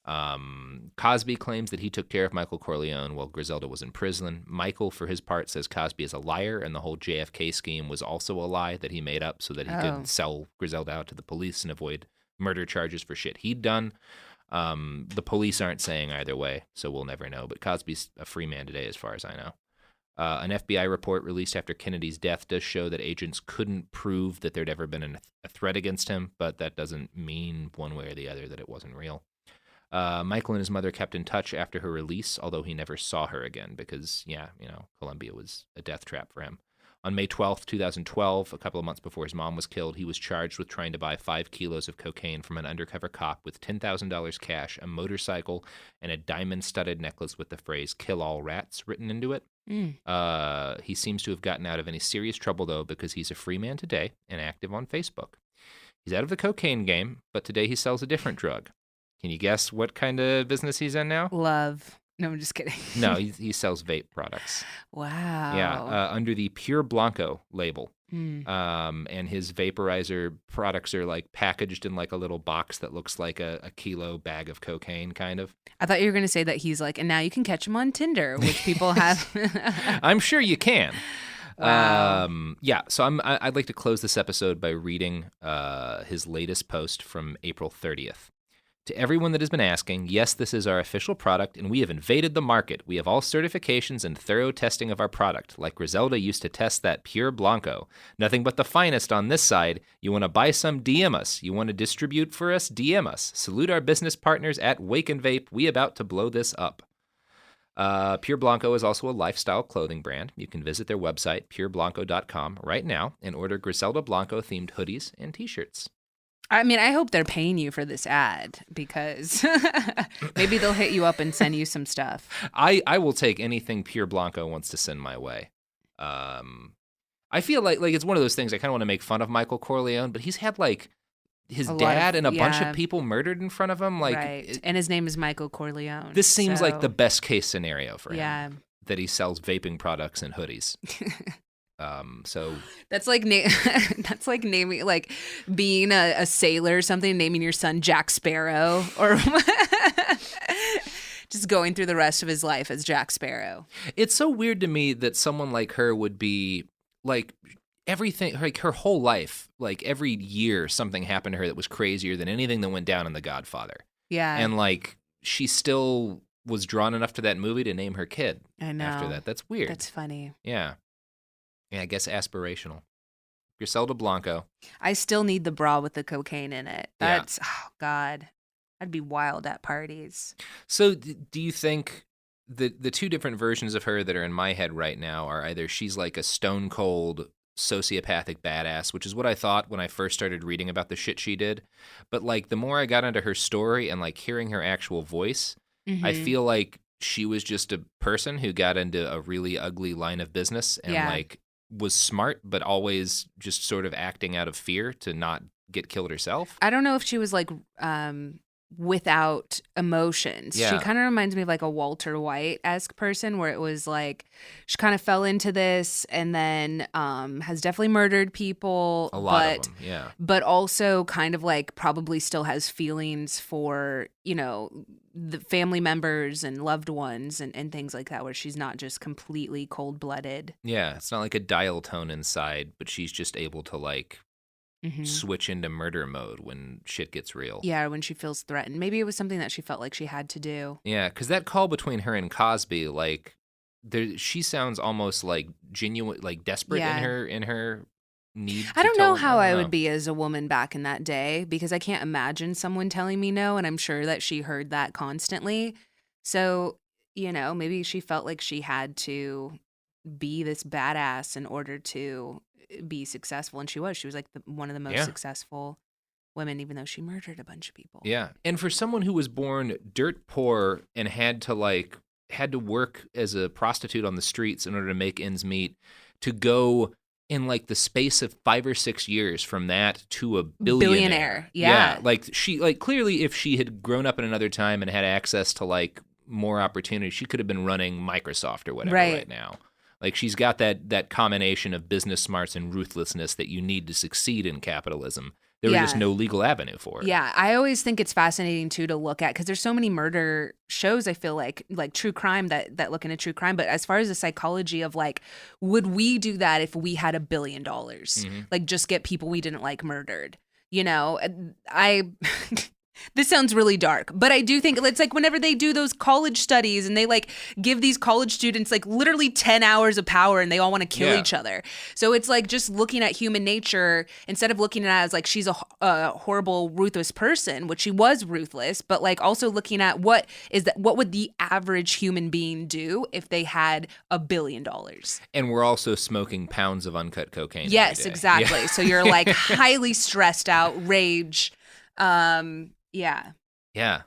S10: Cosby claims that he took care of Michael Corleone while Griselda was in prison. Michael, for his part, says Cosby is a liar and the whole JFK scheme was also a lie that he made up so that he could sell Griselda out to the police and avoid murder charges for shit he'd done. The police aren't saying either way, so we'll never know. But Cosby's a free man today, as far as I know. An FBI report released after Kennedy's death does show that agents couldn't prove that there'd ever been a threat against him, but that doesn't mean one way or the other that it wasn't real. Michael and his mother kept in touch after her release, although he never saw her again because, Colombia was a death trap for him. On May 12th, 2012, a couple of months before his mom was killed, he was charged with trying to buy 5 kilos of cocaine from an undercover cop with $10,000 cash, a motorcycle, and a diamond-studded necklace with the phrase "Kill all rats" written into it. He seems to have gotten out of any serious trouble, though, because he's a free man today and active on Facebook. He's out of the cocaine game, but today he sells a different drug. Can you guess what kind of business he's in now?
S11: Love. No, I'm just kidding.
S10: No, he sells vape products.
S11: Wow.
S10: Yeah, under the Pure Blanco label. And his vaporizer products are like packaged in like a little box that looks like a kilo bag of cocaine, kind of.
S11: I thought you were going to say that he's like, and now you can catch him on Tinder, which people have.
S10: I'm sure you can.
S11: Wow.
S10: So I'd like to close this episode by reading his latest post from April 30th. To everyone that has been asking, yes, this is our official product, and we have invaded the market. We have all certifications and thorough testing of our product, like Griselda used to test that Pure Blanco. Nothing but the finest on this side. You want to buy some, DM us. You want to distribute for us, DM us. Salute our business partners at Wake and Vape. We about to blow this up. Pure Blanco is also a lifestyle clothing brand. You can visit their website, pureblanco.com, right now and order Griselda Blanco-themed hoodies and T-shirts.
S11: I mean, I hope they're paying you for this ad because maybe they'll hit you up and send you some stuff.
S10: I will take anything Pure Blanco wants to send my way. I feel like it's one of those things I kind of want to make fun of Michael Corleone, but he's had like his dad and a bunch of people murdered in front of him. Like,
S11: right. And his name is Michael Corleone.
S10: This seems like the best case scenario for him.
S11: Yeah.
S10: That he sells vaping products and hoodies. So
S11: that's like that's like naming like being a sailor or something, naming your son Jack Sparrow, or just going through the rest of his life as Jack Sparrow.
S10: It's so weird to me that someone like her would be like everything, like her whole life, like every year something happened to her that was crazier than anything that went down in The Godfather.
S11: Yeah.
S10: And like she still was drawn enough to that movie to name her kid.
S11: I know.
S10: After that. That's weird.
S11: That's funny.
S10: Yeah. Yeah, I guess aspirational. Griselda Blanco.
S11: I still need the bra with the cocaine in it. That's, oh, God. I'd be wild at parties.
S10: So do you think the two different versions of her that are in my head right now are either she's like a stone cold sociopathic badass, which is what I thought when I first started reading about the shit she did. But like the more I got into her story and like hearing her actual voice, I feel like she was just a person who got into a really ugly line of business and like was smart, but always just sort of acting out of fear to not get killed herself.
S11: I don't know if she was like without emotions.
S10: Yeah.
S11: She kind of reminds me of like a Walter White-esque person where it was like she kind of fell into this and then has definitely murdered people.
S10: A lot of them, yeah.
S11: But also kind of like probably still has feelings for, you know, the family members and loved ones and things like that, where she's not just completely cold-blooded.
S10: Yeah, it's not like a dial tone inside, but she's just able to like switch into murder mode when shit gets real.
S11: Yeah, when she feels threatened. Maybe it was something that she felt like she had to do.
S10: Yeah, because that call between her and Cosby, like, she sounds almost like genuine, like desperate in her need.
S11: I don't know how I would be as a woman back in that day, because I can't imagine someone telling me no, and I'm sure that she heard that constantly. So, you know, maybe she felt like she had to be this badass in order to be successful, and she was like one of the most successful women, even though she murdered a bunch of people.
S10: Yeah, and for someone who was born dirt poor and had to work as a prostitute on the streets in order to make ends meet, to go in like the space of 5 or 6 years from that to a billionaire.
S11: Yeah,
S10: like she, like, clearly if she had grown up in another time and had access to like more opportunity, she could have been running Microsoft or whatever right now. Like, she's got that combination of business smarts and ruthlessness that you need to succeed in capitalism. There was just no legal avenue for it.
S11: Yeah, I always think it's fascinating, too, to look at, because there's so many murder shows, I feel like true crime that look into true crime. But as far as the psychology of, like, would we do that if we had $1 billion? Like, just get people we didn't like murdered? You know, this sounds really dark, but I do think it's like whenever they do those college studies and they like give these college students like literally 10 hours of power and they all want to kill each other. So it's like just looking at human nature instead of looking at it as like she's a horrible, ruthless person, which she was ruthless, but like also looking at what would the average human being do if they had $1 billion?
S10: And we're also smoking pounds of uncut cocaine.
S11: Yes, exactly. Yeah. So you're like highly stressed out, rage. Yeah.
S10: Yeah.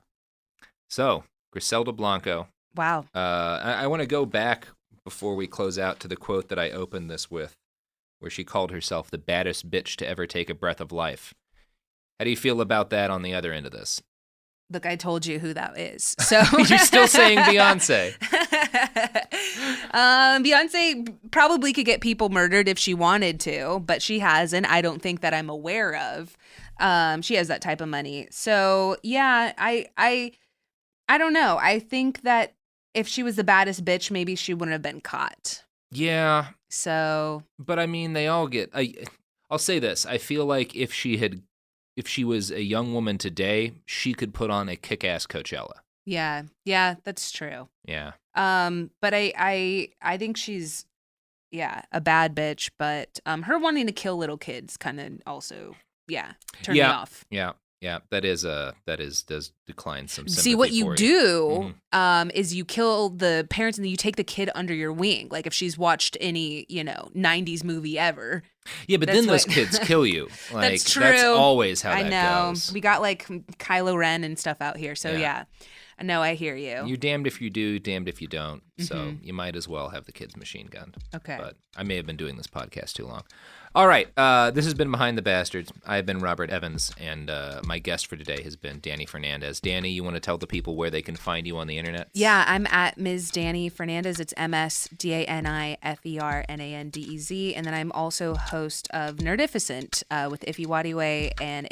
S10: So, Griselda Blanco.
S11: Wow.
S10: I want to go back before we close out to the quote that I opened this with, where she called herself the baddest bitch to ever take a breath of life. How do you feel about that on the other end of this?
S11: Look, I told you who that is. So
S10: you're still saying Beyonce.
S11: Beyonce probably could get people murdered if she wanted to, but she hasn't. I don't think that I'm aware of. She has that type of money. So yeah, I don't know. I think that if she was the baddest bitch, maybe she wouldn't have been caught.
S10: Yeah.
S11: So.
S10: But I mean, they all get. I'll say this. I feel like if she was a young woman today, she could put on a kick-ass Coachella.
S11: Yeah, that's true.
S10: Yeah.
S11: But I think she's, a bad bitch. But her wanting to kill little kids kind of also, turned me off.
S10: Yeah. Yeah, that does decline some sympathy.
S11: See, what you
S10: for
S11: do is you kill the parents and then you take the kid under your wing. Like if she's watched any, 90s movie ever.
S10: Yeah, but then those kids kill you. Like,
S11: that's true.
S10: That's always how that
S11: know.
S10: goes.
S11: We got like Kylo Ren and stuff out here. So yeah. I know, I hear you.
S10: You're damned if you do, damned if you don't. So you might as well have the kids machine gunned.
S11: Okay.
S10: But I may have been doing this podcast too long. All right. This has been Behind the Bastards. I've been Robert Evans, and my guest for today has been Dani Fernandez. Dani, you want to tell the people where they can find you on the internet?
S11: Yeah, I'm at Ms. Dani Fernandez. It's MSDaniFernandez. And then I'm also host of Nerdificent with Ify Wadiwe, and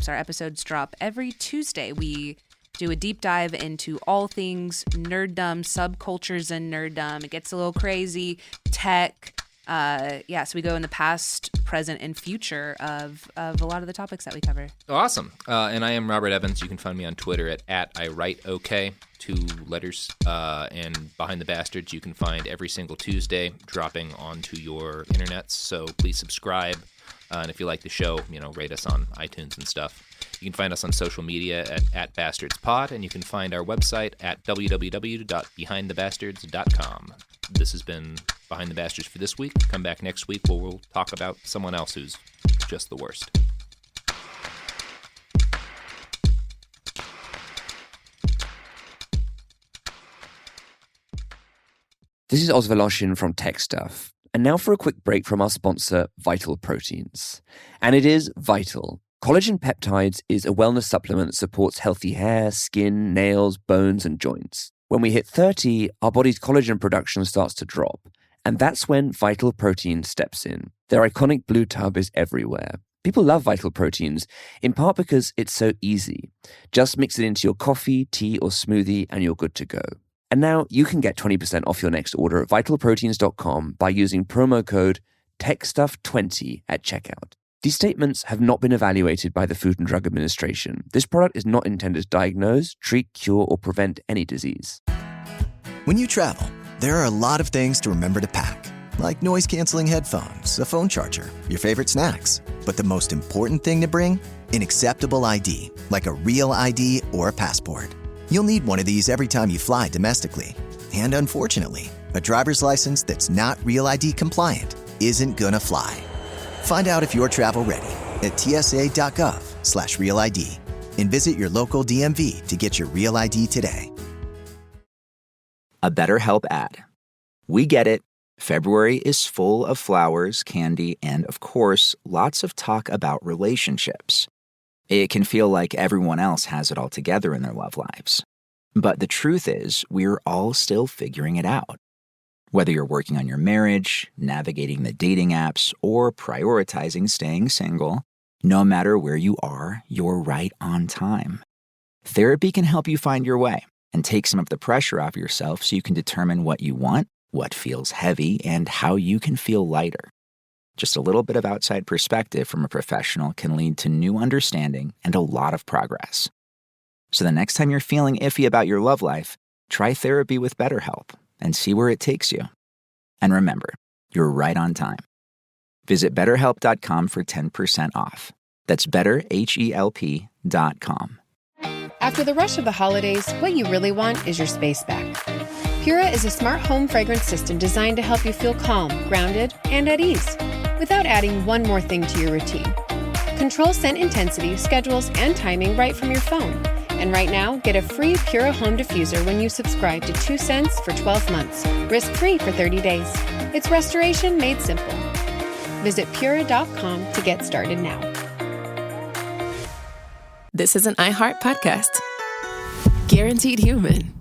S11: our episodes drop every Tuesday. We do a deep dive into all things nerddom, subcultures and nerddom. It gets a little crazy, tech. So we go in the past, present, and future of a lot of the topics that we cover.
S10: Awesome. And I am Robert Evans. You can find me on Twitter at IWriteOK, 2 letters. And Behind the Bastards, you can find every single Tuesday dropping onto your internets. So please subscribe. And if you like the show, rate us on iTunes and stuff. You can find us on social media at BastardsPod, and you can find our website at www.behindthebastards.com. This has been Behind the Bastards for this week. Come back next week where we'll talk about someone else who's just the worst.
S16: This is Oz Voloshin from Tech Stuff. And now for a quick break from our sponsor, Vital Proteins. And it is vital. Collagen peptides is a wellness supplement that supports healthy hair, skin, nails, bones, and joints. When we hit 30, our body's collagen production starts to drop. And that's when Vital Proteins steps in. Their iconic blue tub is everywhere. People love Vital Proteins, in part because it's so easy. Just mix it into your coffee, tea, or smoothie, and you're good to go. And now you can get 20% off your next order at vitalproteins.com by using promo code TechStuff20 at checkout. These statements have not been evaluated by the Food and Drug Administration. This product is not intended to diagnose, treat, cure, or prevent any disease.
S9: When you travel, there are a lot of things to remember to pack, like noise-canceling headphones, a phone charger, your favorite snacks. But the most important thing to bring? An acceptable ID, like a real ID or a passport. You'll need one of these every time you fly domestically. And unfortunately, a driver's license that's not Real ID compliant isn't gonna fly. Find out if you're travel ready at tsa.gov/Real ID and visit your local DMV to get your Real ID today.
S17: A BetterHelp ad. We get it. February is full of flowers, candy, and, of course, lots of talk about relationships. It can feel like everyone else has it all together in their love lives. But the truth is, we're all still figuring it out. Whether you're working on your marriage, navigating the dating apps, or prioritizing staying single, no matter where you are, you're right on time. Therapy can help you find your way and take some of the pressure off yourself so you can determine what you want, what feels heavy, and how you can feel lighter. Just a little bit of outside perspective from a professional can lead to new understanding and a lot of progress. So the next time you're feeling iffy about your love life, try therapy with BetterHelp and see where it takes you. And remember, you're right on time. Visit BetterHelp.com for 10% off. That's BetterHelp.com.
S18: After the rush of the holidays, what you really want is your space back. Pura is a smart home fragrance system designed to help you feel calm, grounded, and at ease, without adding one more thing to your routine. Control scent intensity, schedules, and timing right from your phone. And right now, get a free Pura home diffuser when you subscribe to 2 cents for 12 months, risk-free for 30 days. It's restoration made simple. Visit Pura.com to get started now.
S1: This is an iHeart podcast. Guaranteed human.